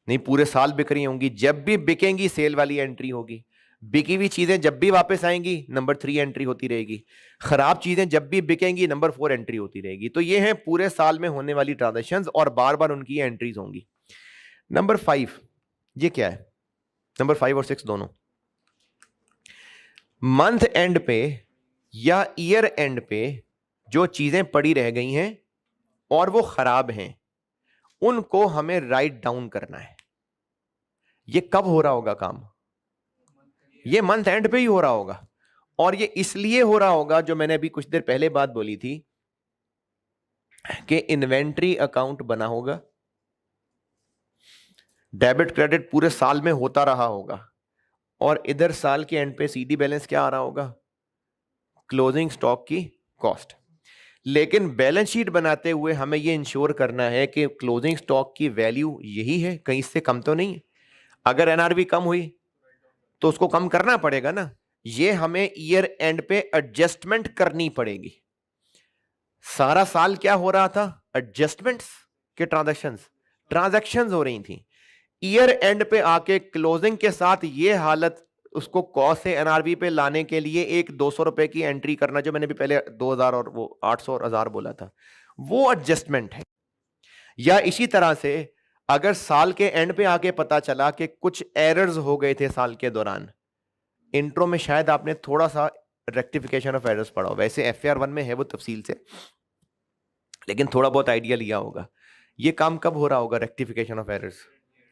नहीं पूरे साल बिक रही होंगी, जब भी बिकेंगी सेल वाली एंट्री होगी। बिकी हुई चीजें जब भी वापस आएंगी नंबर 3 एंट्री होती रहेगी। खराब चीजें जब भी बिकेंगी नंबर 4 एंट्री होती रहेगी। तो ये है पूरे साल में होने वाली ट्रांजैक्शंस और बार बार उनकी एंट्रीज होंगी। नंबर 5 ये क्या है? नंबर 5 और 6 दोनों मंथ एंड पे या ईयर एंड पे जो चीजें पड़ी रह गई हैं और वो खराब हैं, उनको हमें राइट डाउन करना है। ये कब हो रहा होगा काम? ये मंथ एंड पे ही हो रहा होगा। और ये इसलिए हो रहा होगा, जो मैंने अभी कुछ देर पहले बात बोली थी कि इन्वेंट्री अकाउंट बना होगा, डेबिट क्रेडिट पूरे साल में होता रहा होगा, और इधर साल के एंड पे सीडी बैलेंस क्या आ रहा होगा, क्लोजिंग स्टॉक की कॉस्ट। लेकिन बैलेंस शीट बनाते हुए हमें ये इंश्योर करना है कि क्लोजिंग स्टॉक की वैल्यू यही है, कहीं इससे कम तो नहीं है। अगर एनआरवी कम हुई तो उसको कम करना पड़ेगा ना, ये हमें ईयर एंड पे एडजस्टमेंट करनी पड़ेगी। सारा साल क्या हो रहा था, एडजस्टमेंट्स के ट्रांजैक्शंस हो रही थी। ईयर एंड पे आके क्लोजिंग के साथ ये हालत, उसको कॉस्ट से एनआरवी पे लाने के लिए एक 200 रुपए की एंट्री करना, जो मैंने भी पहले 2000 और वो 800 और 1000 बोला था, वो एडजस्टमेंट है। या इसी तरह से अगर साल के एंड पे आके पता चला कि कुछ एरर्स हो गए थे साल के दौरान, इंट्रो में शायद आपने थोड़ा सा रेक्टिफिकेशन ऑफ एरर्स पढ़ा हो, वैसे एफएआर 1 में है वो तफसील से, लेकिन थोड़ा बहुत आइडिया लिया होगा। ये काम कब हो रहा होगा रेक्टिफिकेशन ऑफ एरर्स,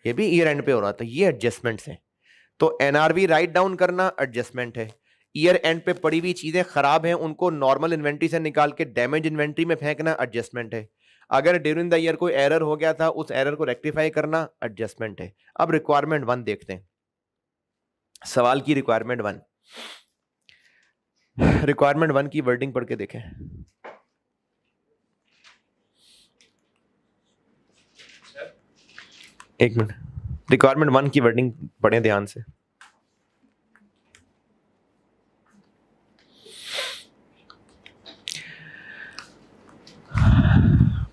ये भी ईयर एंड पे हो रहा था। ये एडजस्टमेंट्स हैं। तो एनआरवी राइट डाउन करना एडजस्टमेंट है। ईयर एंड पे पड़ी हुई चीजें खराब हैं, उनको नॉर्मल इन्वेंट्री से निकाल के डैमेज इन्वेंट्री में फेंकना एडजस्टमेंट है। अगर ड्यूरिंग द ईयर कोई एरर हो गया था, उस एरर को रेक्टिफाई करना एडजस्टमेंट है। अब रिक्वायरमेंट 1 देखते हैं, सवाल की रिक्वायरमेंट 1। रिक्वायरमेंट 1 की वर्डिंग पढ़ के देखें। एक मिनट, रिक्वायरमेंट 1 की वर्डिंग पढ़ें ध्यान से।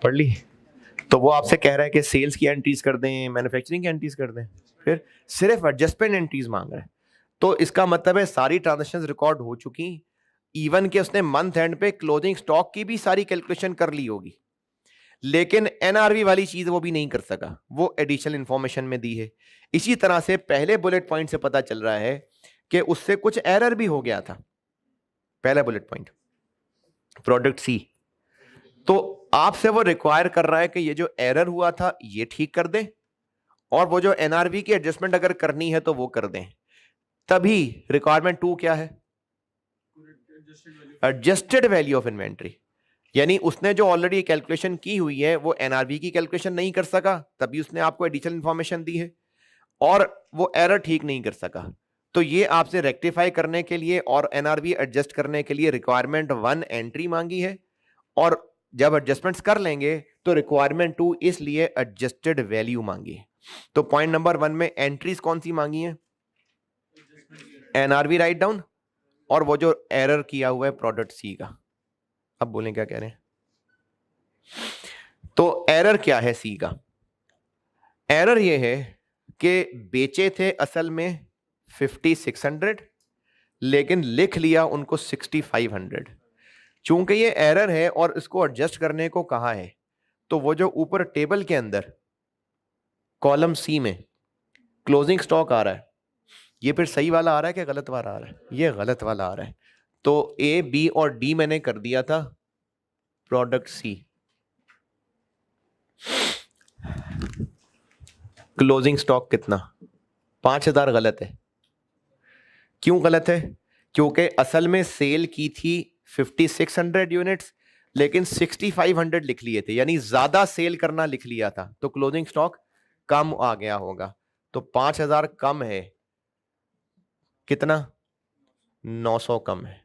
पढ़ ली? तो वो आपसे कह रहा है कि सेल्स की एंट्रीज कर दें, मैन्युफैक्चरिंग की एंट्रीज कर दें, फिर सिर्फ एडजस्टमेंट एंट्रीज मांग रहा है। तो इसका मतलब है सारी ट्रांजैक्शंस रिकॉर्ड हो चुकी, इवन के उसने मंथ एंड पे क्लोजिंग स्टॉक की भी सारी कैलकुलेशन कर ली होगी, लेकिन एनआरवी वाली चीज वो भी नहीं कर सका, वो एडिशनल इंफॉर्मेशन में दी है। इसी तरह से पहले बुलेट पॉइंट से पता चल रहा है कि उससे कुछ एरर भी हो गया था। पहला बुलेट पॉइंट प्रोडक्ट सी, तो आपसे वो रिक्वायर कर रहा है कि ये जो एरर हुआ था ये ठीक कर दें, और वो जो एनआरवी की एडजस्टमेंट अगर करनी है तो वो कर दें। तभी रिक्वायरमेंट 2 क्या है, एडजस्टेड वैल्यू ऑफ इन्वेंट्री। यानी उसने जो ऑलरेडी कैलकुलेशन की हुई है वो एनआरवी की कैलकुलेशन नहीं कर सका, तभी उसने आपको एडिशनल इंफॉर्मेशन दी है, और वो एरर ठीक नहीं कर सका। तो ये आपसे रेक्टिफाई करने के लिए और एनआरवी एडजस्ट करने के लिए रिक्वायरमेंट 1 एंट्री मांगी है, और जब एडजस्टमेंट्स कर लेंगे तो रिक्वायरमेंट 2 इसलिए एडजस्टेड वैल्यू मांगी है। तो पॉइंट नंबर 1 में एंट्रीज कौन सी मांगी है, एनआरवी राइट डाउन, और वो जो एरर किया हुआ है प्रोडक्ट सी का। अब बोलें क्या कह रहे हैं। तो एरर क्या है सी का, एरर ये है कि बेचे थे असल में 5600, लेकिन लिख लिया उनको 6500। चूंकि ये एरर है और इसको एडजस्ट करने को कहा है, तो वो जो ऊपर टेबल के अंदर कॉलम सी में क्लोजिंग स्टॉक आ रहा है, ये फिर सही वाला आ रहा है कि गलत वाला आ रहा है, ये गलत वाला आ रहा है। तो ए बी और डी मैंने कर दिया था प्रोडक्ट सी। क्लोजिंग स्टॉक कितना, 5000 गलत है। क्यों गलत है, क्योंकि असल में सेल की थी 5600 यूनिट्स, लेकिन 6500 लिख लिए थे, यानी ज्यादा सेल करना लिख लिया था, तो क्लोजिंग स्टॉक कम आ गया होगा। तो 5000 कम है, कितना, 900 कम है।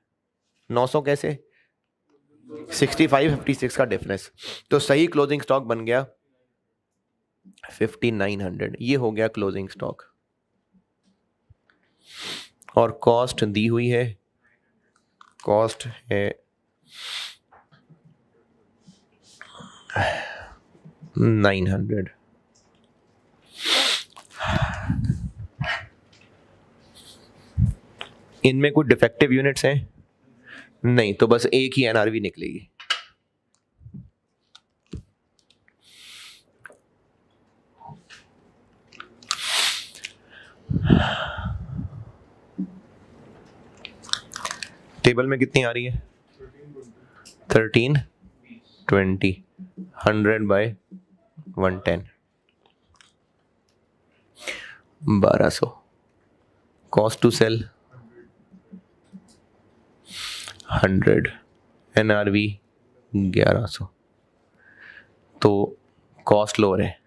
900 कैसे, 65 56 का डिफरेंस। तो सही क्लोजिंग स्टॉक बन गया 5900। ये हो गया क्लोजिंग स्टॉक, और कॉस्ट दी हुई है, कॉस्ट है 900। इनमें कुछ डिफेक्टिव यूनिट्स हैं नहीं, तो बस एक ही एनआरवी निकलेगी। टेबल में कितनी आ रही है, 13 20 100 by 110, 1200। Cost to sell 100, NRV 1100। तो कॉस्ट लोअर है,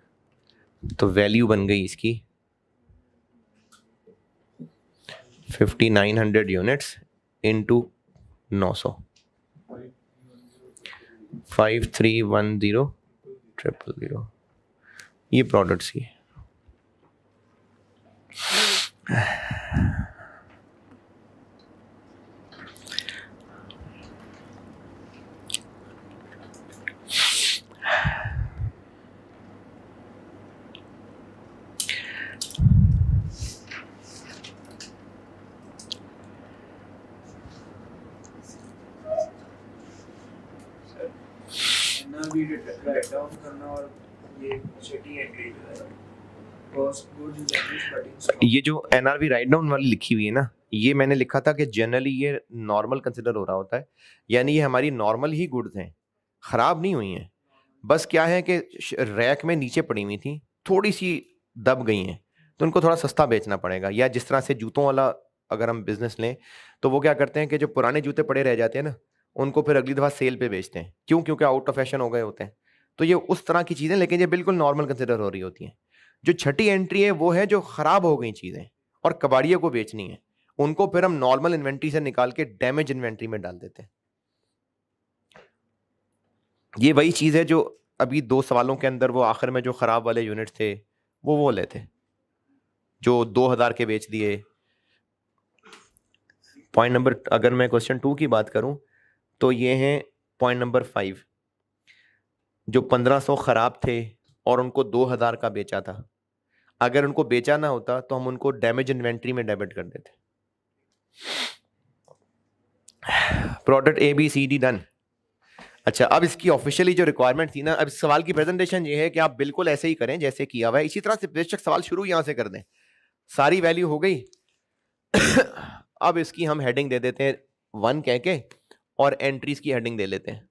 तो वैल्यू बन गई इसकी 5900 यूनिट्स इंटू 900, 5310,000, ये प्रोडक्ट्स की। भी राइट डाउन करना और ये छठी एंट्री जो है कॉस्ट गुड्स बट ये जो एनआरवी राइट डाउन वाली लिखी हुई है ना, ये मैंने लिखा था कि जनरली ये नॉर्मल कंसिडर हो रहा होता है, यानी ये हमारी नॉर्मल ही गुड्स हैं, खराब नहीं हुई हैं, बस क्या है कि रैक में नीचे पड़ी हुई थी, थोड़ी सी दब गई हैं, तो उनको थोड़ा सस्ता बेचना पड़ेगा। या जिस तरह से जूतों वाला अगर हम बिजनेस लें तो वो क्या करते हैं कि जो पुराने जूते पड़े रह जाते हैं ना, उनको फिर अगली दफ़ा सेल पे बेचते हैं। क्यों? क्योंकि आउट ऑफ फैशन हो गए होते हैं। तो ये उस तरह की चीज़ें, लेकिन ये बिल्कुल नॉर्मल कंसिडर हो रही होती हैं। जो छठी एंट्री है वो है जो खराब हो गई चीज़ें और कबाड़ियों को बेचनी है, उनको फिर हम नॉर्मल इन्वेंट्री से निकाल के डैमेज इन्वेंट्री में डाल देते हैं। ये वही चीज़ है जो अभी 2 सवालों के अंदर वो आखिर में जो खराब वाले यूनिट थे वो लेते, जो 2000 के बेच दिए। पॉइंट नंबर, अगर मैं क्वेश्चन 2 की बात करूं तो ये हैं पॉइंट नंबर 5, जो 1500 खराब थे और उनको 2000 का बेचा था। अगर उनको बेचा ना होता तो हम उनको डैमेज इन्वेंट्री में डेबिट कर देते। Product A B C D done. अच्छा, अब इसकी ऑफिशियली जो रिक्वायरमेंट थी ना, अब इस सवाल की प्रेजेंटेशन ये है कि आप बिल्कुल ऐसे ही करें जैसे किया हुआ है, इसी तरह से बेशक सवाल शुरू यहां से कर दें। सारी वैल्यू हो गई। अब इसकी हम हेडिंग दे देते हैं 1 कह के, और एंट्रीज की हेडिंग दे लेते हैं।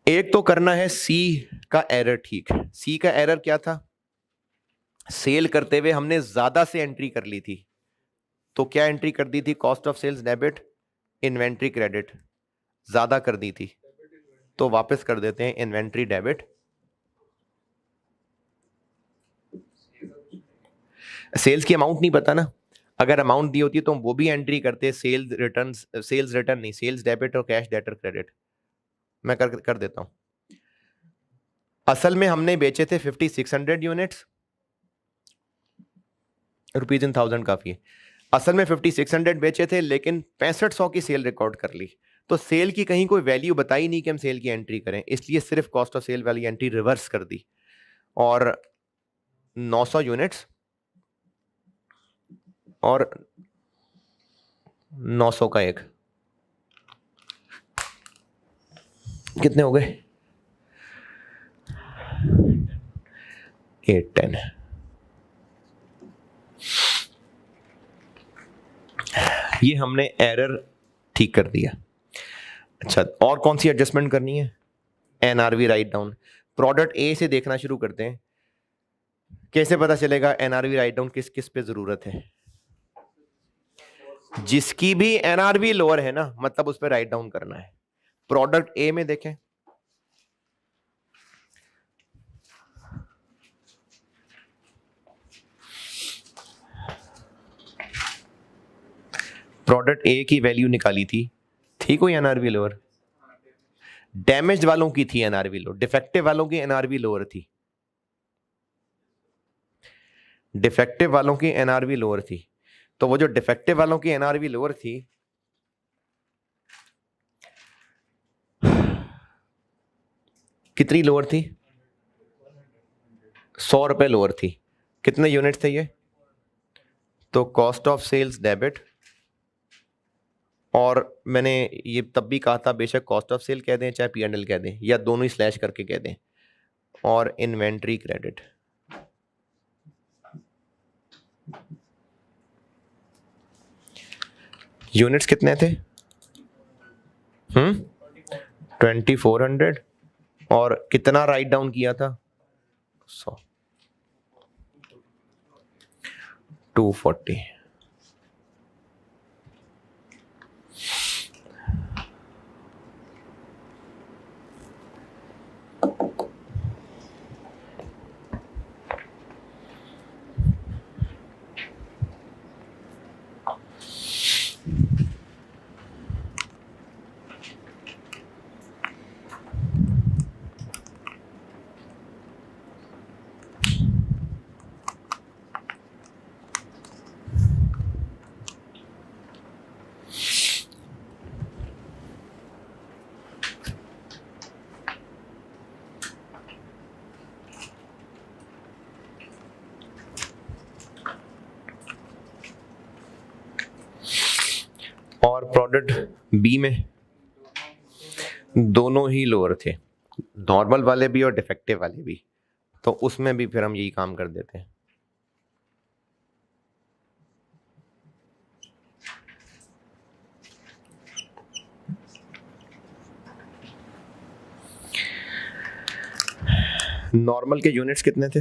एक तो करना है सी का एरर ठीक। सी का एरर क्या था? सेल करते हुए हमने ज्यादा से एंट्री कर ली थी, तो क्या एंट्री कर दी थी? Cost of sales debit inventory credit, ज्यादा कर दी थी, तो वापस कर देते हैं इन्वेंट्री डेबिट। सेल्स की अमाउंट नहीं पता ना, अगर अमाउंट दी होती तो वो भी एंट्री करते, सेल्स रिटर्न, सेल्स रिटर्न नहीं, सेल्स डेबिट और कैश डेटर क्रेडिट। मैं कर देता हूं। असल में हमने बेचे थे 5600 यूनिट्स, रुपीज इन 1000 काफी है। असल में 5600 बेचे थे, लेकिन 6500 की सेल रिकॉर्ड कर ली, तो सेल की कहीं कोई वैल्यू बताई नहीं कि हम सेल की एंट्री करें, इसलिए सिर्फ कॉस्ट ऑफ सेल वाली एंट्री रिवर्स कर दी। और 900 यूनिट्स और 900 का एक, कितने हो गए? 810। ये हमने एरर ठीक कर दिया। अच्छा, और कौन सी एडजस्टमेंट करनी है? NRV write down. प्रोडक्ट ए से देखना शुरू करते हैं। कैसे पता चलेगा एनआरवी राइट डाउन किस किस पे जरूरत है? जिसकी भी एनआरवी लोअर है ना, मतलब उस पर राइट डाउन करना है। प्रोडक्ट ए में देखें, प्रोडक्ट ए की वैल्यू निकाली थी कोई एनआरवी लोअर? डैमेज्ड वालों की थी एनआरवी लोअर, डिफेक्टिव वालों की एनआरवी लोअर थी। डिफेक्टिव वालों की एनआरवी लोअर थी, तो वो जो डिफेक्टिव वालों की एनआरवी लोअर थी, कितनी लोअर थी? 100 रुपए लोअर थी। कितने यूनिट थे ये? तो कॉस्ट ऑफ सेल्स डेबिट, और मैंने ये तब भी कहा था बेशक कॉस्ट ऑफ सेल कह दें चाहे P&L कह दें, या दोनों ही स्लैश करके कह दें, और इन्वेंट्री क्रेडिट। यूनिट्स कितने थे? 2400, और कितना राइट डाउन किया था? 100, 240। रिकॉर्डेड बी में, दोनों ही लोअर थे, नॉर्मल वाले भी और डिफेक्टिव वाले भी, तो उसमें भी फिर हम यही काम कर देते हैं। नॉर्मल के यूनिट्स कितने थे?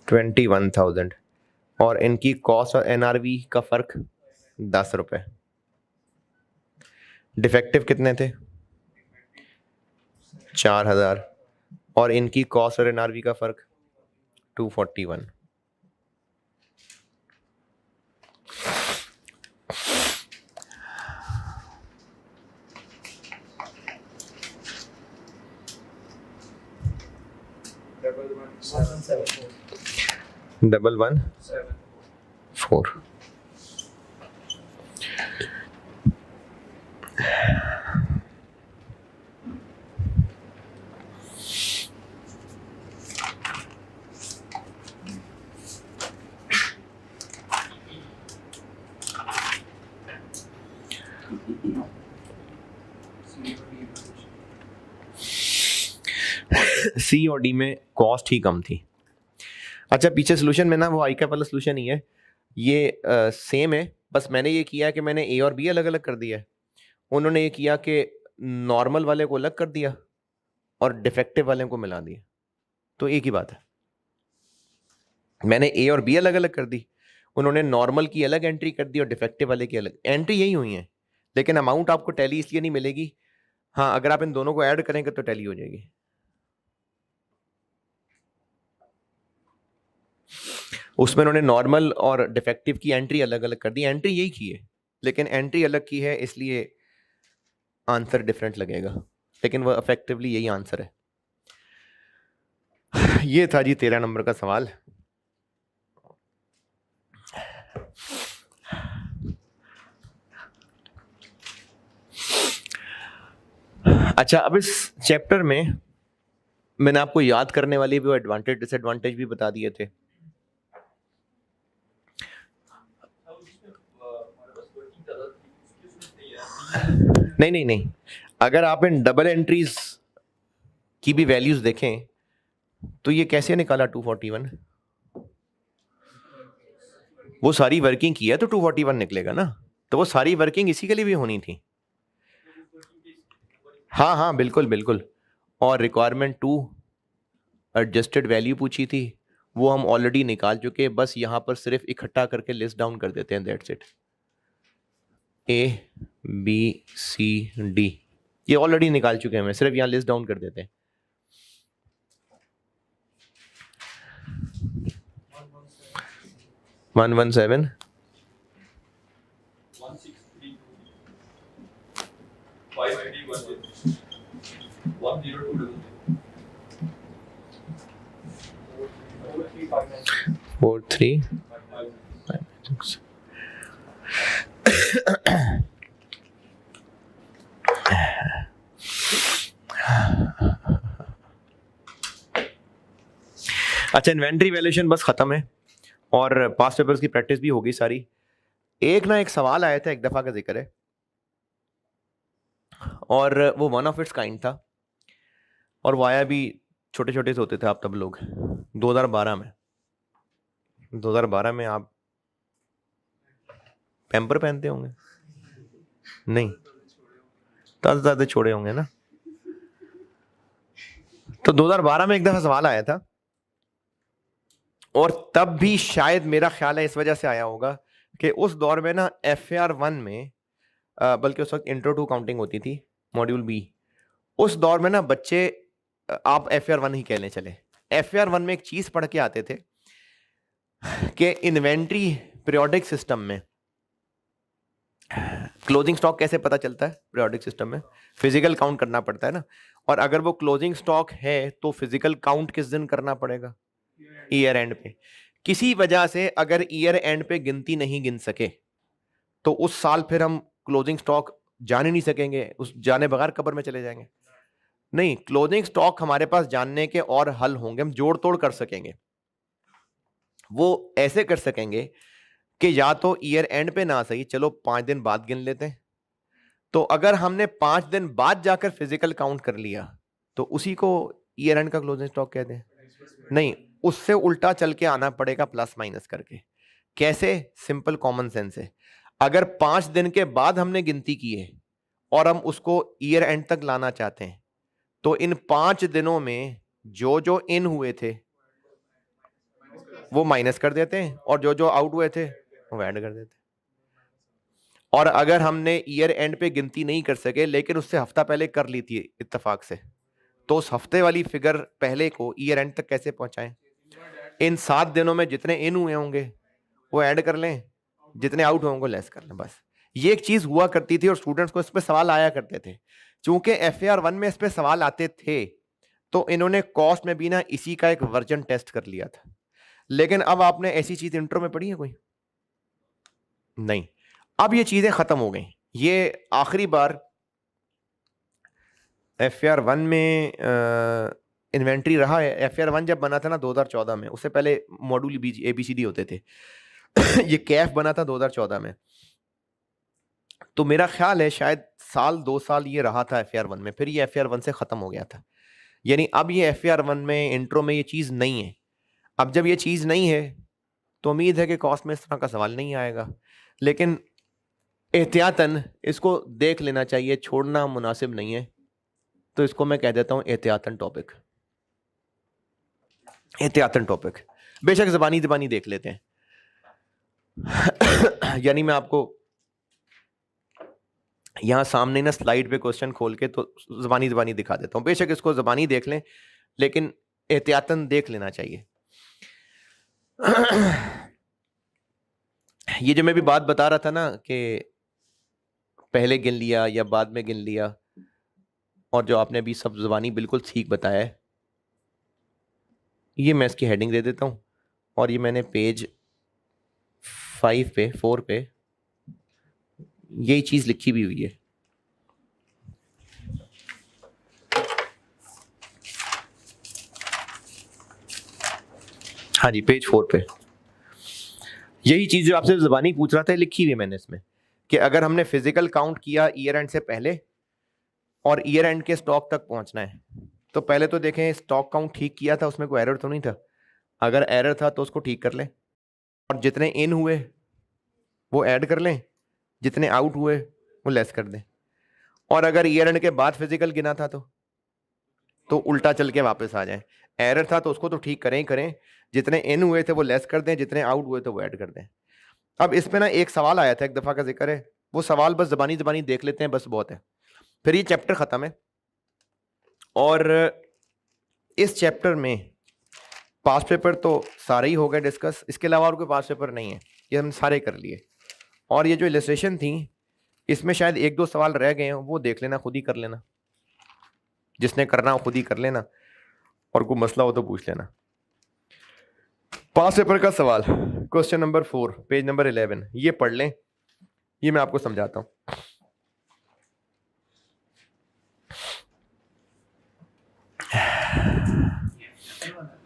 21,000 और इनकी कॉस्ट और एनआरवी का फर्क 10 रुपए। डिफेक्टिव कितने थे? 4,000 और इनकी कॉस्ट और एनआरवी का फर्क 241। डबल 174। सी और डी में कॉस्ट ही कम थी। अच्छा, पीछे सोल्यूशन में ना वो आई कैप वाला सोल्यूशन ही है, ये सेम है, बस मैंने ये किया कि मैंने ए और बी अलग अलग कर दिया है, उन्होंने ये किया कि नॉर्मल वाले को अलग कर दिया और डिफेक्टिव वाले को मिला दिया, तो एक ही बात है। मैंने ए और बी अलग अलग कर दी, उन्होंने नॉर्मल की अलग एंट्री कर दी और डिफेक्टिव वाले की अलग एंट्री, यही हुई है, लेकिन अमाउंट आपको टैली इसलिए नहीं मिलेगी। हाँ, अगर आप इन दोनों को ऐड करेंगे तो टैली हो जाएगी। उसमें उन्होंने नॉर्मल और डिफेक्टिव की एंट्री अलग अलग कर दी, एंट्री यही की है लेकिन एंट्री अलग की है, इसलिए आंसर डिफरेंट लगेगा, लेकिन वो इफेक्टिवली यही आंसर है। ये था जी 13 नंबर का सवाल। अच्छा, अब इस चैप्टर में मैंने आपको याद करने वाली भी एडवांटेज डिसएडवांटेज भी बता दिए थे। नहीं नहीं नहीं, अगर आप इन डबल एंट्रीज की भी वैल्यूज देखें तो ये कैसे निकाला 241? वो सारी वर्किंग की है तो 241 निकलेगा ना, तो वो सारी वर्किंग इसी के लिए भी होनी थी। हाँ हाँ बिल्कुल बिल्कुल। और रिक्वायरमेंट 2 एडजस्टेड वैल्यू पूछी थी, वो हम ऑलरेडी निकाल चुके, बस यहाँ पर सिर्फ इकट्ठा करके लिस्ट डाउन कर देते हैं, that's it. A B C D ये ऑलरेडी निकाल चुके हैं, सिर्फ यहाँ लिस्ट डाउन कर देते हैं। वन 117 4 3 5 6। अच्छा, इन्वेंट्री वैल्यूएशन बस खत्म है और पास्ट पेपर्स की प्रैक्टिस भी होगी सारी। एक सवाल आया था, एक दफा का जिक्र है, और वो वन ऑफ इट्स काइंड था, और वो आया भी छोटे छोटे से होते थे आप तब लोग 2012 में आप पैम्पर पहनते होंगे? नहीं, तब ज्यादा छोड़े होंगे ना। तो 2012 में एक दफा सवाल आया था, और तब भी शायद मेरा ख्याल है इस वजह से आया होगा कि उस दौर में ना FAR1 में, बल्कि उस वक्त इंट्रो टू काउंटिंग होती थी मॉड्यूल बी, उस दौर में ना बच्चे, आप FAR1 ही कहने चले, FAR1 में एक चीज पढ़ के आते थे कि इन्वेंट्री पीरियोडिक सिस्टम में क्लोजिंग स्टॉक कैसे पता चलता है। पीरियोडिक सिस्टम में फिजिकल काउंट करना पड़ता है ना, और अगर वो क्लोजिंग स्टॉक है तो फिजिकल काउंट किस दिन करना पड़ेगा? ईयर एंड पे। किसी वजह से अगर ईयर एंड पे गिनती नहीं गिन सके तो उस साल फिर हम क्लोजिंग स्टॉक जान ही नहीं सकेंगे, उस जाने बगैर कब्र में चले जाएंगे। नहीं, क्लोजिंग स्टॉक हमारे पास जानने के और हल होंगे, हम जोड़ तोड़ कर सकेंगे। वो ऐसे कर सकेंगे कि या तो ईयर एंड पे ना सही, चलो 5 दिन बाद गिन लेते हैं। तो अगर हमने 5 दिन बाद जाकर फिजिकल काउंट कर लिया तो उसी को ईयर एंड का क्लोजिंग स्टॉक कहते हैं। नहीं, उससे उल्टा चल के आना पड़ेगा प्लस माइनस करके। कैसे? सिंपल कॉमन सेंस है। अगर 5 दिन के बाद हमने गिनती की है और हम उसको ईयर एंड तक लाना चाहते हैं तो इन 5 दिनों में जो जो इन हुए थे वो माइनस कर देते हैं और जो जो आउट हुए थे वो ऐड कर देते हैं। और अगर हमने ईयर एंड पे गिनती नहीं कर सके लेकिन उससे हफ्ता पहले कर ली थी इत्तेफाक से, तो उस हफ्ते वाली फिगर पहले को ईयर एंड तक कैसे पहुंचाएं? इन 7 दिनों में जितने इन हुए होंगे वो ऐड कर लें, जितने आउट हुए होंगे लेस कर लें। बस ये एक चीज हुआ करती थी और स्टूडेंट्स को इस पे सवाल आया करते थे। चूंकि FAR1 में इस पे सवाल आते थे तो इन्होंने कॉस्ट में भी ना इसी का एक वर्जन टेस्ट कर लिया था। लेकिन अब आपने ऐसी चीज इंट्रो में पढ़ी है कोई? नहीं। अब ये चीजें खत्म हो गई। ये आखिरी बार FAR1 में इन्वेंट्री रहा है। FAR1 जब बना था ना 2014 में, उससे पहले मॉड्यूल ABCD होते थे। ये कैफ बना था 2014 में। तो मेरा ख्याल है शायद साल 2 साल ये रहा था FAR1 में, फिर ये FAR1 से खत्म हो गया था। यानी अब ये FAR1 में इंट्रो में ये चीज नहीं है। अब जब ये चीज नहीं है तो उम्मीद है कि कॉस्ट में इस तरह का सवाल नहीं आएगा, लेकिन एहतियातन इसको देख लेना चाहिए, छोड़ना मुनासिब नहीं है। तो इसको मैं कह देता हूं एहतियातन टॉपिक। एहतियातन टॉपिक बेशक ज़बानी ज़बानी देख लेते हैं। यानी मैं आपको यहां सामने ना स्लाइड पे क्वेश्चन खोल के तो ज़बानी ज़बानी दिखा देता हूं। बेशक इसको ज़बानी देख लें लेकिन एहतियातन देख लेना चाहिए। ये जो मैं भी बात बता रहा था ना कि पहले गिन लिया या बाद में गिन लिया, और जो आपने अभी सब ज़बानी बिल्कुल ठीक बताया है, ये मैं इसकी हेडिंग दे देता हूँ और ये मैंने पेज 4 पे यही चीज़ लिखी भी हुई है। हाँ जी, पेज 4 पे यही चीज़ जो आपसे ज़बानी पूछ रहा था लिखी हुई है मैंने इसमें, कि अगर हमने फिजिकल काउंट किया ईयर एंड से पहले और ईयर एंड के स्टॉक तक पहुंचना है, तो पहले तो देखें स्टॉक काउंट ठीक किया था, उसमें कोई एरर तो नहीं था। अगर एरर था तो उसको ठीक कर लें और जितने इन हुए वो ऐड कर लें, जितने आउट हुए वो लेस कर दें। और अगर ईयर एंड के बाद फिजिकल गिना था तो उल्टा चल के वापस आ जाए। एरर था तो उसको तो ठीक करें ही करें, जितने इन हुए थे वो लेस कर दें, जितने आउट हुए थे वो ऐड कर दें। अब इसमें ना एक सवाल आया था, एक दफ़ा का जिक्र है, वो सवाल बस ज़बानी ज़बानी देख लेते हैं, बस बहुत है, फिर ये चैप्टर ख़त्म है। और इस चैप्टर में पास पेपर तो सारे ही हो गए डिस्कस, इसके अलावा और कोई पास पेपर नहीं है, ये हम सारे कर लिए। और ये जो इलस्ट्रेशन थी इसमें शायद 1-2 सवाल रह गए हैं, वो देख लेना, खुद ही कर लेना, जिसने करना हो खुद ही कर लेना, और कोई मसला हो तो पूछ लेना। पास पेपर का सवाल क्वेश्चन नंबर 4 पेज नंबर 11, ये पढ़ लें, ये मैं आपको समझाता हूं।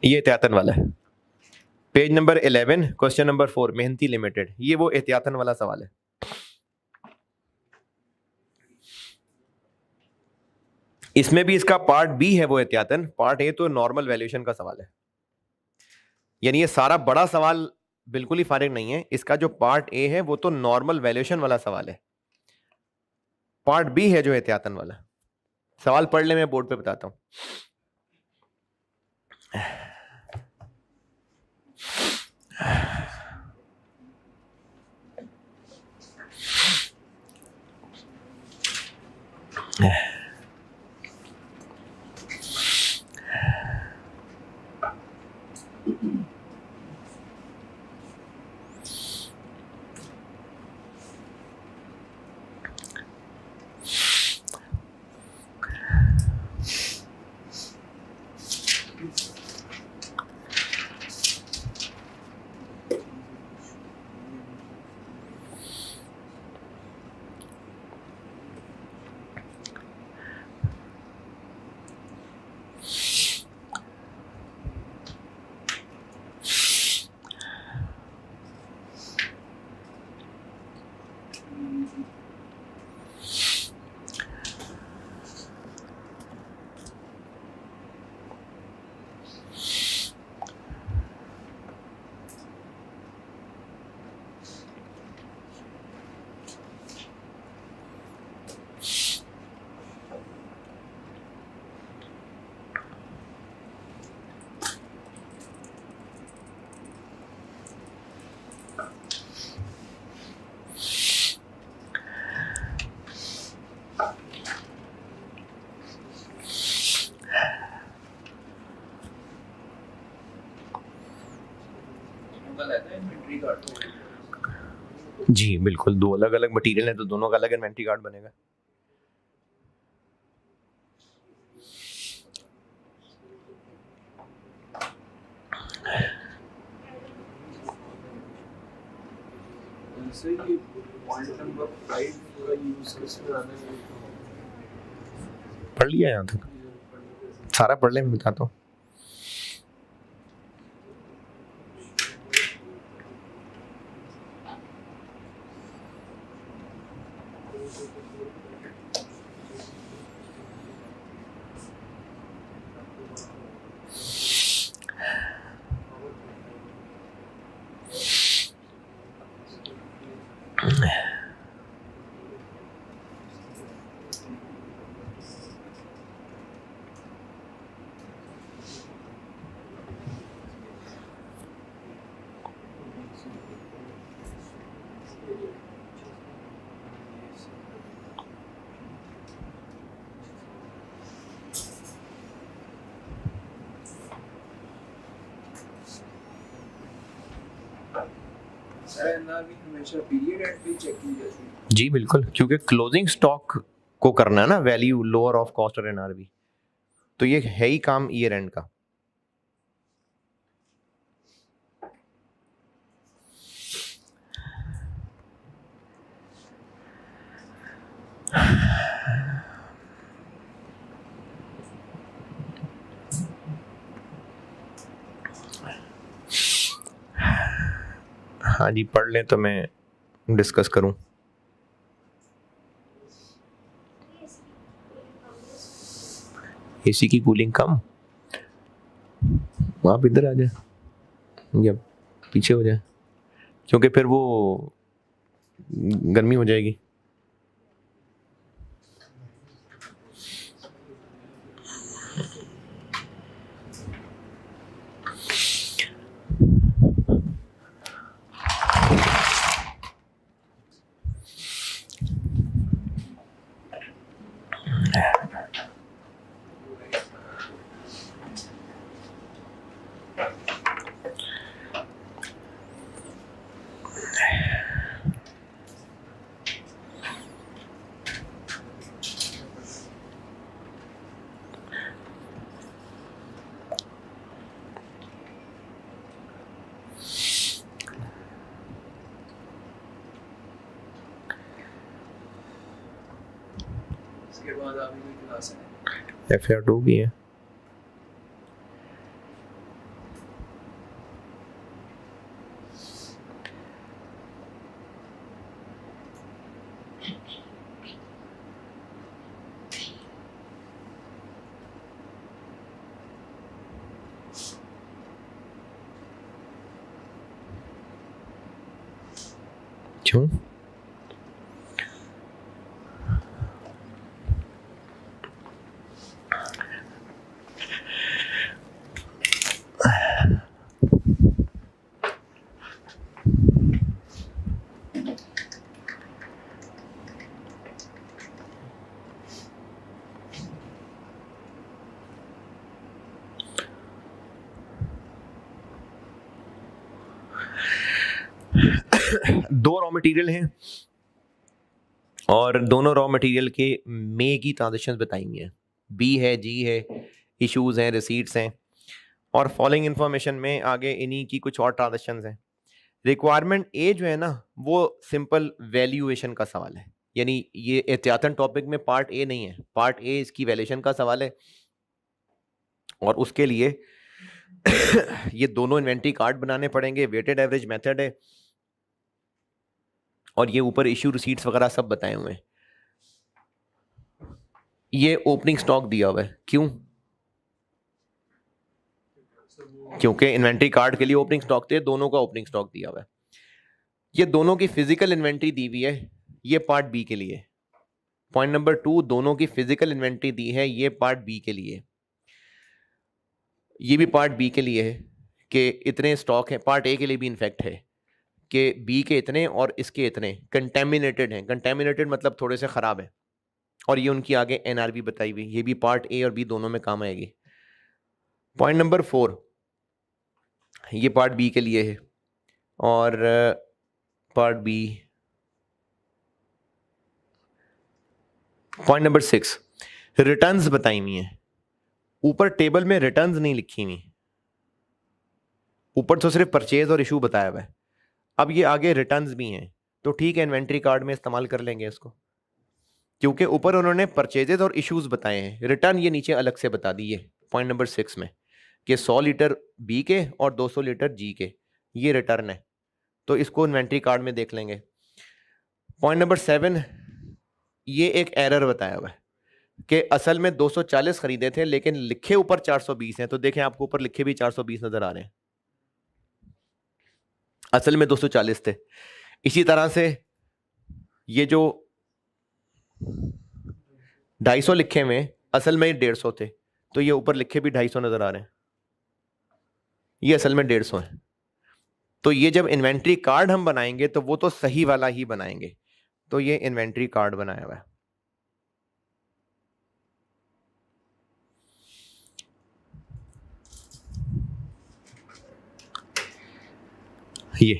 ये एहतियातन वाला है, पेज नंबर 11 क्वेश्चन नंबर 4 मेहनती लिमिटेड, ये वो एहतियातन वाला सवाल है। इसमें भी इसका पार्ट बी है वो एहतियातन, पार्ट ए तो नॉर्मल वैल्यूएशन का सवाल है। यानी ये सारा बड़ा सवाल बिल्कुल ही फारिग नहीं है, इसका जो पार्ट ए है वो तो नॉर्मल वैल्यूएशन वाला सवाल है। पार्ट बी है जो एहतियातन वाला सवाल। पढ़ ले, मैं बोर्ड पे बताता हूं। इन्वेंटरी कार्ड जी बिल्कुल, दो अलग अलग मटेरियल है तो दोनों का अलग इन्वेंटरी कार्ड बनेगा। सर ये पॉइंट नंबर 5 का यूज किसमें आना है? पढ़ लिया यहाँ तक, सारा पढ़ ले, मैं बताता हूँ। सर एनआरवी हमेशा पीरियड एंड पे चेक की जाती है। जी बिल्कुल, क्योंकि क्लोजिंग स्टॉक को करना है ना, वैल्यू लोअर ऑफ कॉस्ट और एनआरवी, तो ये है ही काम ईयर एंड का। हाँ जी, पढ़ लें तो मैं डिस्कस करूं। एसी की कूलिंग कम, आप इधर आ जाए या पीछे हो जाए, क्योंकि फिर वो गर्मी हो जाएगी। इसके बाद अभी कोई क्लास है FR2 भी है। क्यों? दो रॉ मटेरियल हैं और दोनों रॉ मटेरियल के मे की ट्रांजेक्शन बताएंगे। बी है, जी है, इश्यूज हैं, रिसीट्स हैं, और फॉलोइंग इंफॉर्मेशन में आगे इन्हीं की कुछ और ट्रांजेक्शन हैं। रिक्वायरमेंट ए जो है ना, वो सिंपल वैल्यूएशन का सवाल है, यानी ये एहतियातन टॉपिक में पार्ट ए नहीं है, पार्ट ए इसकी वैल्यूएशन का सवाल है। और उसके लिए ये दोनों इन्वेंट्री कार्ड बनाने पड़ेंगे, वेटेड एवरेज मेथड है, और ये ऊपर इश्यू रिसीट्स वगैरह सब बताए हुए हैं। ये ओपनिंग स्टॉक दिया हुआ है, क्यों? क्योंकि इन्वेंट्री कार्ड के लिए ओपनिंग स्टॉक थे, दोनों का ओपनिंग स्टॉक दिया हुआ है। ये दोनों की फिजिकल इन्वेंट्री दी हुई है, ये पार्ट बी के लिए। पॉइंट नंबर 2, दोनों की फिजिकल इन्वेंट्री दी है, ये पार्ट बी के लिए। ये भी पार्ट बी के लिए है कि इतने स्टॉक हैं, पार्ट ए के लिए भी इनफैक्ट है कि बी के इतने और इसके इतने कंटेमिनेटेड हैं। कंटेमिनेटेड मतलब थोड़े से ख़राब है, और ये उनकी आगे एनआरवी बताई हुई, ये भी पार्ट ए और बी दोनों में काम आएगी। पॉइंट नंबर 4, ये पार्ट बी के लिए है, और part B. Point number 6, returns बताई हुई हैं। ऊपर टेबल में रिटर्न्स नहीं लिखी हुई, ऊपर तो सिर्फ परचेज और इशू बताया हुआ है। अब ये आगे रिटर्न्स भी हैं, तो ठीक है, इन्वेंट्री कार्ड में इस्तेमाल कर लेंगे इसको, क्योंकि ऊपर उन्होंने परचेजेस और इश्यूज बताए हैं, रिटर्न ये नीचे अलग से बता दिए पॉइंट नंबर 6 में कि 100 लीटर बी के और 200 लीटर जी के, ये रिटर्न है, तो इसको इन्वेंट्री कार्ड में देख लेंगे। पॉइंट नंबर 7, ये एक एरर बताया हुआ है कि असल में 240 खरीदे थे लेकिन लिखे ऊपर 420 हैं। तो देखें, आपको ऊपर लिखे भी 420 नजर आ रहे हैं, असल में 240 थे। इसी तरह से ये जो 250 लिखे हुए असल में 150 थे, तो ये ऊपर लिखे भी 250 नजर आ रहे हैं, ये असल में 150 है। तो ये जब इन्वेंट्री कार्ड हम बनाएंगे तो वो तो सही वाला ही बनाएंगे। तो ये इन्वेंट्री कार्ड बनाया हुआ है। ये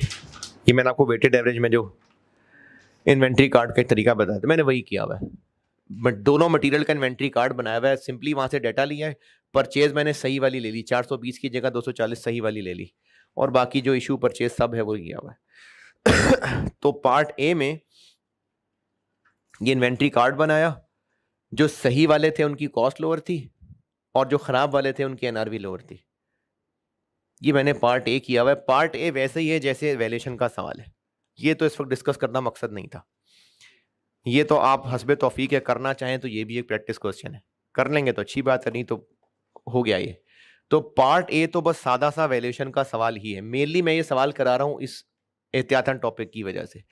मैंने आपको वेटेड एवरेज में जो इन्वेंट्री कार्ड का तरीका बताया था, मैंने वही किया हुआ है। बट दोनों मटेरियल का इन्वेंट्री कार्ड बनाया हुआ है, सिंपली वहां से डाटा लिया है, परचेज मैंने सही वाली ले ली, 420 की जगह 240 सही वाली ले ली, और बाकी जो इशू परचेज सब है वो किया हुआ है। तो पार्ट ए में ये इन्वेंट्री कार्ड बनाया, जो सही वाले थे उनकी कॉस्ट लोअर थी, और जो खराब वाले थे उनकी एनआरवी लोअर थी। ये मैंने पार्ट ए किया हुआ है। पार्ट ए वैसे ही है जैसे वैल्यूएशन का सवाल है, ये तो इस वक्त डिस्कस करना मकसद नहीं था। ये तो आप हस्बे तौफीक है, करना चाहें तो ये भी एक प्रैक्टिस क्वेश्चन है, कर लेंगे तो अच्छी बात है, नहीं तो हो गया ये। तो पार्ट ए तो बस सादा सा वैल्यूएशन का सवाल ही है, मेनली मैं ये सवाल करा रहा हूं इस एहतियातन टॉपिक की वजह से।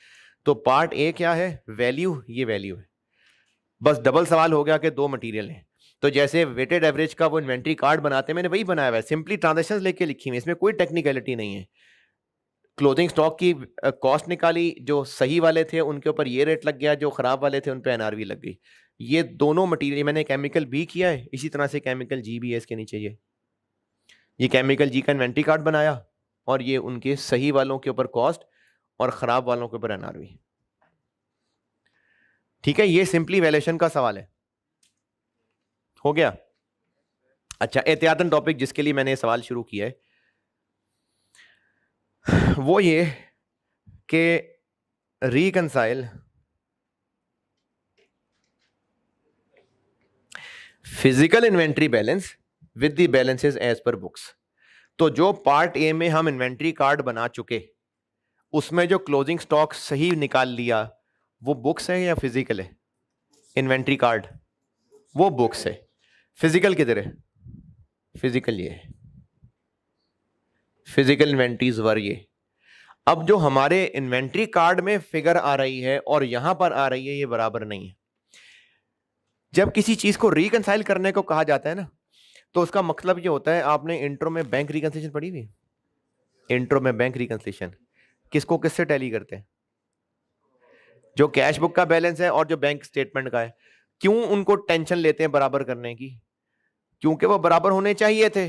तो पार्ट ए क्या है? वैल्यू, ये वैल्यू है। बस डबल सवाल हो गया कि दो मटेरियल हैं, तो जैसे वेटेड एवरेज का वो इन्वेंट्री कार्ड बनाते हैं, मैंने वही बनाया हुआ है, सिंपली ट्रांजैक्शंस लेके लिखी हुई है, इसमें कोई टेक्निकलिटी नहीं है। क्लोजिंग स्टॉक की कॉस्ट निकाली, जो सही वाले थे उनके ऊपर ये रेट लग गया, जो खराब वाले थे उन पे एनआरवी लग गई। ये दोनों मटेरियल मैंने केमिकल बी किया है, इसी तरह से केमिकल जी भी है इसके नीचे। ये केमिकल जी का इन्वेंट्री कार्ड बनाया, और ये उनके सही वालों के ऊपर कॉस्ट और खराब वालों के ऊपर एनआरवी। ठीक है, ये सिंपली वैल्यूएशन का सवाल है, हो गया। अच्छा, एहतियातन टॉपिक जिसके लिए मैंने सवाल शुरू किया है वो ये कि reconcile physical inventory balance with the balances as per books. तो जो पार्ट ए में हम इन्वेंट्री कार्ड बना चुके, उसमें जो क्लोजिंग स्टॉक सही निकाल लिया, वो बुक्स है या फिजिकल है? इन्वेंट्री कार्ड वो बुक्स है, फिजिकल किधर है? फिजिकल ये है, फिजिकल इन्वेंट्रीज वर ये। अब जो हमारे इन्वेंट्री कार्ड में फिगर आ रही है और यहां पर आ रही है, ये बराबर नहीं है। जब किसी चीज को रिकंसाइल करने को कहा जाता है ना, तो उसका मतलब ये होता है, आपने इंट्रो में बैंक रिकंसिलिएशन पढ़ी हुई? इंट्रो में बैंक रिकंसिलिएशन किसको किससे टैली करते हैं? जो कैश बुक का बैलेंस है और जो बैंक स्टेटमेंट का है। क्यों उनको टेंशन लेते हैं बराबर करने की? क्योंकि वो बराबर होने चाहिए थे।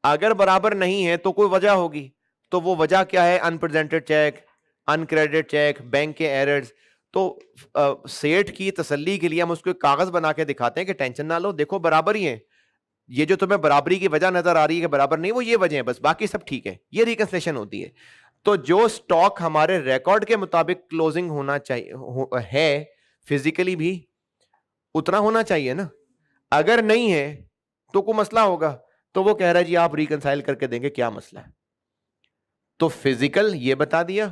अगर बराबर नहीं है तो कोई वजह होगी, तो वो वजह क्या है? Unpresented cheque, uncredited cheque, bank के एरर्स। तो सेठ की तसल्ली के लिए हम उसको कागज बना के दिखाते हैं कि टेंशन ना लो, देखो बराबर ही है, ये जो तुम्हें बराबरी की वजह नजर आ रही है कि बराबर नहीं, वो ये वजह है, बस बाकी सब ठीक है। ये रिकंसिलिएशन होती है। तो जो स्टॉक हमारे रिकॉर्ड के मुताबिक क्लोजिंग होना चाहिए है, फिजिकली भी उतना होना चाहिए ना। अगर नहीं है तो कोई मसला होगा, तो वो कह रहा है जी आप रिकंसाइल करके देंगे, क्या मसला है? तो फिजिकल ये बता दिया,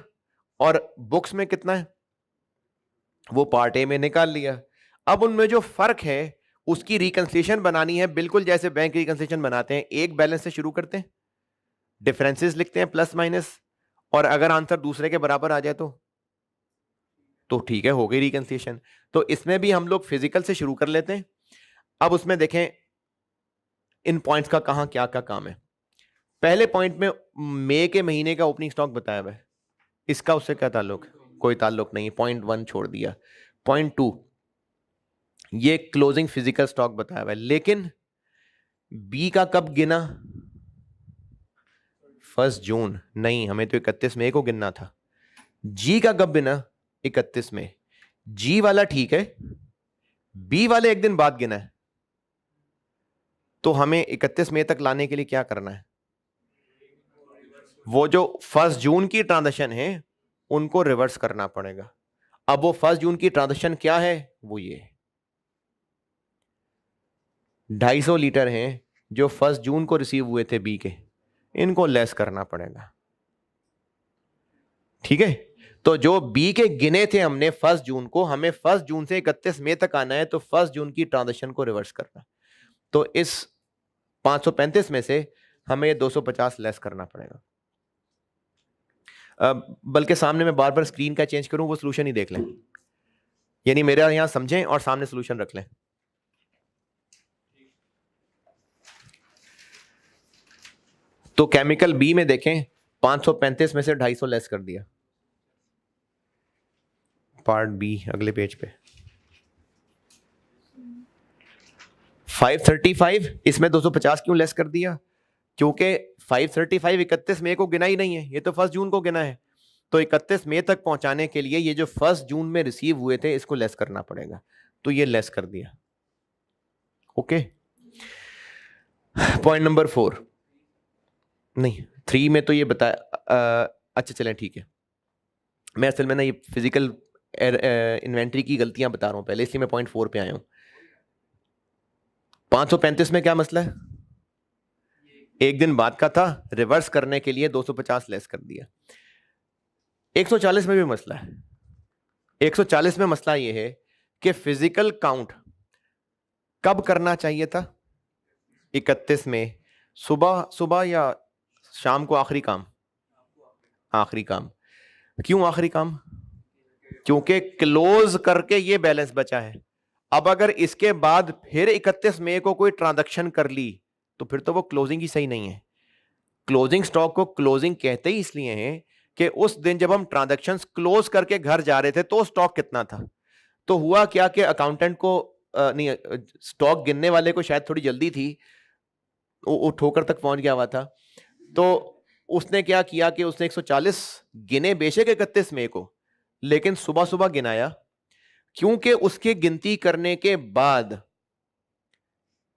और बुक्स में कितना है वो पार्ट ए में निकाल लिया। अब उनमें जो फर्क है उसकी रिकंसिलिएशन बनानी है, बिल्कुल जैसे बैंक रिकंसिलिएशन बनाते हैं। एक बैलेंस से शुरू करते हैं, डिफरेंसेस लिखते हैं प्लस माइनस, और अगर आंसर दूसरे के बराबर आ जाए तो ठीक है, हो गई रिकंसिलिएशन। तो इसमें भी हम लोग फिजिकल से शुरू कर लेते हैं। अब उसमें देखें इन पॉइंट्स का कहां क्या क्या काम है। पहले पॉइंट में मई के महीने का ओपनिंग स्टॉक बताया हुआ है, इसका उससे क्या ताल्लुक? कोई ताल्लुक नहीं, 0.1 छोड़ दिया। 0.2 ये क्लोजिंग फिजिकल स्टॉक बताया हुआ है, लेकिन बी का कब गिना? 1 जून नहीं, हमें तो 31 मई को गिनना था। जी का कब गिना? 31 में। जी वाला ठीक है, बी वाले एक दिन बाद गिना है, तो हमें 31 मई तक लाने के लिए क्या करना है? वो जो 1 जून की ट्रांजैक्शन है उनको रिवर्स करना पड़ेगा। अब वो 1 जून की ट्रांजैक्शन क्या है? वो ये 250 लीटर हैं जो 1 जून को रिसीव हुए थे बी के, इनको लेस करना पड़ेगा। ठीक है, तो जो बी के गिने थे हमने 1 जून को, हमें 1 जून से 31 मई तक आना है, तो 1 जून की ट्रांजैक्शन को रिवर्स करना। तो इस 535 में से हमें ये 250 लेस करना पड़ेगा। बल्कि सामने मैं बार बार स्क्रीन का चेंज करूं, वो सॉल्यूशन ही देख लें, यानी मेरा यहां समझें और सामने सॉल्यूशन रख लें। तो केमिकल बी में देखें, 535 में से 250 लेस कर दिया। पार्ट बी अगले पेज पे 535, इसमें 250 क्यों लेस कर दिया? क्योंकि 535 31 मई को गिना ही नहीं है, ये तो 1 जून को गिना है। तो 31 मई तक पहुंचाने के लिए ये जो 1 जून में रिसीव हुए थे इसको लेस करना पड़ेगा, तो ये लेस कर दिया। ओके, पॉइंट नंबर 4 नहीं 3 में तो ये बताया। अच्छा चलें ठीक है, मैं असल में ना ये फिजिकल इन्वेंट्री की गलतियां बता रहा हूं पहले, इसलिए मैं पॉइंट 4 पे आया हूं। 535 में क्या मसला है? एक दिन बाद का था, रिवर्स करने के लिए 250 लेस कर दिया। 140 में भी मसला है। 140 में मसला यह है कि फिजिकल काउंट कब करना चाहिए था? 31 में सुबह या शाम को? आखिरी काम, आखिरी काम। क्यों आखिरी काम? क्योंकि क्लोज करके ये बैलेंस बचा है। अब अगर इसके बाद फिर 31 मई को कोई ट्रांजैक्शन कर ली तो फिर तो वो क्लोजिंग ही सही नहीं है। क्लोजिंग स्टॉक को क्लोजिंग कहते ही इसलिए हैं कि उस दिन जब हम ट्रांजैक्शंस क्लोज करके घर जा रहे थे तो स्टॉक कितना था। तो हुआ क्या कि अकाउंटेंट को नहीं, स्टॉक गिनने वाले को शायद थोड़ी जल्दी थी, वो ठोकर तक पहुंच गया हुआ था, तो उसने क्या किया कि उसने 140 गिने बेशक 31 मई को, लेकिन सुबह सुबह गिनाया, क्योंकि उसके गिनती करने के बाद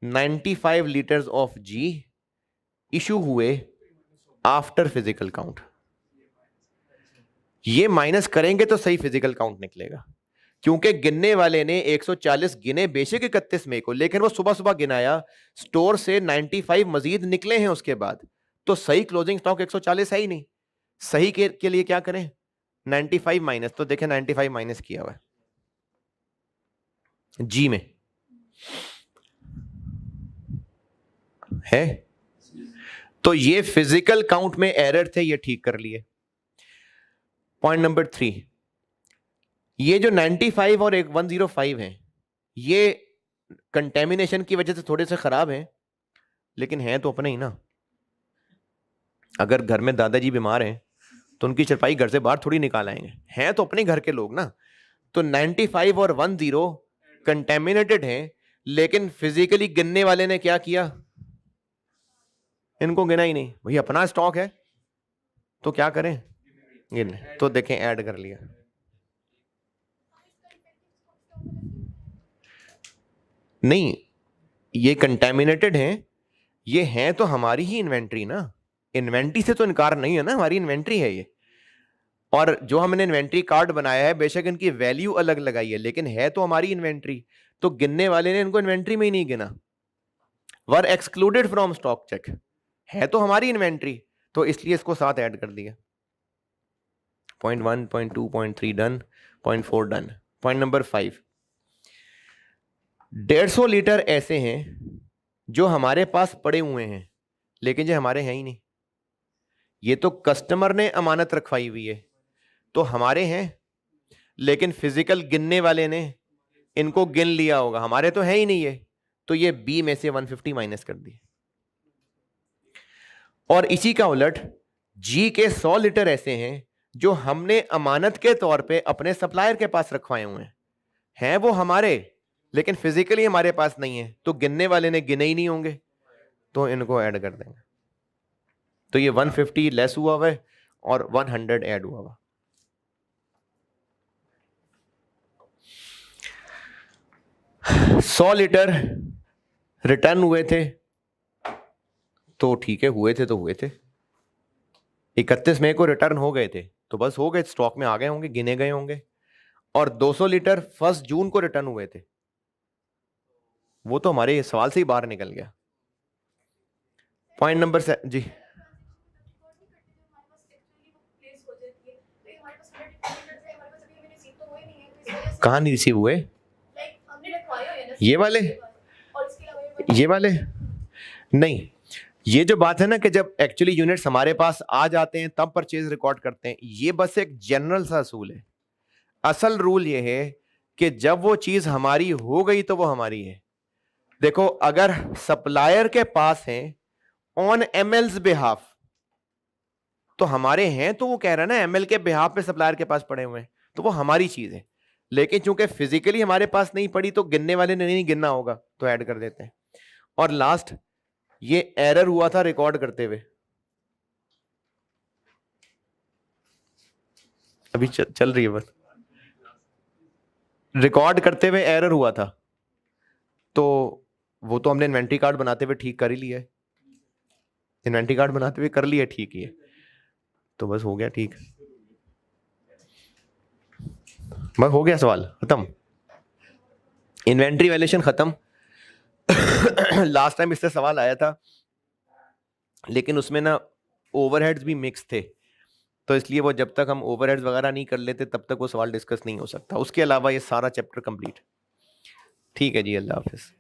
95 लीटर्स ऑफ जी इशू हुए आफ्टर फिजिकल काउंट। ये माइनस करेंगे तो सही फिजिकल काउंट निकलेगा, क्योंकि गिनने वाले ने 140 गिने बेशक 31 मई को, लेकिन वो सुबह सुबह गिनाया, स्टोर से 95 मजीद निकले हैं उसके बाद, तो सही क्लोजिंग स्टॉक 140 है ही नहीं। सही के लिए क्या करें? 95 माइनस, तो देखें 95 माइनस किया हुआ है जी में है, तो ये फिजिकल काउंट में एरर थे, ये ठीक कर लिए। पॉइंट नंबर 3, ये जो 95 और 105 हैं, ये कंटेमिनेशन की वजह से थोड़े से खराब हैं, लेकिन हैं तो अपने ही ना। अगर घर में दादाजी बीमार हैं तो उनकी चरपाई घर से बाहर थोड़ी निकाल आएंगे, हैं तो अपने घर के लोग ना। तो 95 और 10 कंटेमिनेटेड हैं, लेकिन फिजिकली गिनने वाले ने क्या किया? इनको गिना ही नहीं। भाई अपना स्टॉक है तो क्या करें? गिन। तो देखें ऐड कर लिया। नहीं, ये कंटेमिनेटेड हैं, ये हैं तो हमारी ही इन्वेंट्री ना, इन्वेंट्री से तो इनकार नहीं है ना, हमारी इन्वेंट्री है ये। और जो हमने इन्वेंट्री कार्ड बनाया है, बेशक इनकी वैल्यू अलग लगाई है, लेकिन है तो हमारी इन्वेंट्री। तो गिनने वाले ने इनको इन्वेंट्री में ही नहीं गिना, were excluded from stock check, है तो हमारी इन्वेंट्री, तो इसलिए इसको साथ ऐड कर दिया। Point 1, point 2, point 3 done, point 4 done. Point number 5, 150 litre ऐसे हैं जो हमारे पास पड़े हुए हैं, लेकिन जो हमारे हैं ही नहीं। ये तो कस्टमर ने अमानत रखवाई हुई है, तो हमारे हैं, लेकिन फिजिकल गिनने वाले ने इनको गिन लिया होगा, हमारे तो है ही नहीं है, तो ये बी में से 150 माइनस कर दिए। और इसी का उलट जी के 100 लीटर ऐसे हैं जो हमने अमानत के तौर पे अपने सप्लायर के पास रखवाए हुए हैं वो हमारे, लेकिन फिजिकली हमारे पास नहीं है, तो गिनने वाले ने गिने ही नहीं होंगे, तो इनको ऐड कर देंगे। तो ये 150 लेस हुआ हुआ है और 100 ऐड हुआ हुआ। $100 लीटर रिटर्न हुए थे, तो ठीक है, हुए थे तो हुए थे। 31 मई को रिटर्न हो गए थे, तो बस हो गए, स्टॉक में आ गए होंगे, गिने गए होंगे। और 200 लीटर 1 जून को रिटर्न हुए थे, वो तो हमारे सवाल से ही बाहर निकल गया। पॉइंट नंबर से जी, कहाँ नहीं रिसीव हुए? ये वाले, ये वाले नहीं। ये जो बात है ना कि जब एक्चुअली यूनिट्स हमारे पास आ जाते हैं तब परचेज रिकॉर्ड करते हैं, ये बस एक जनरल सा असूल है। असल रूल ये है कि जब वो चीज हमारी हो गई तो वो हमारी है। देखो, अगर सप्लायर के पास है ऑन एमएल्स बिहाफ, तो हमारे हैं, तो वो कह रहा है ना एमएल के बिहाफ पे सप्लायर के पास पड़े हुए हैं, तो वो हमारी चीज है। लेकिन चूंकि फिजिकली हमारे पास नहीं पड़ी, तो गिनने वाले ने नहीं गिनना होगा, तो ऐड कर देते हैं। और लास्ट, ये एरर हुआ था रिकॉर्ड करते हुए, अभी चल रही है बस, रिकॉर्ड करते हुए एरर हुआ था, तो वो तो हमने इन्वेंट्री कार्ड बनाते हुए ठीक कर ही लिया है। इन्वेंट्री कार्ड बनाते हुए कर लिया, ठीक ही है, तो बस हो गया ठीक, बस हो गया, सवाल खत्म, इन्वेंट्री वैल्यूएशन खत्म। लास्ट टाइम इससे सवाल आया था, लेकिन उसमें ना ओवरहेड्स भी मिक्स थे, तो इसलिए वो जब तक हम ओवरहेड्स वगैरह नहीं कर लेते तब तक वो सवाल डिस्कस नहीं हो सकता। उसके अलावा ये सारा चैप्टर कंप्लीट। ठीक है जी, अल्लाह हाफिज।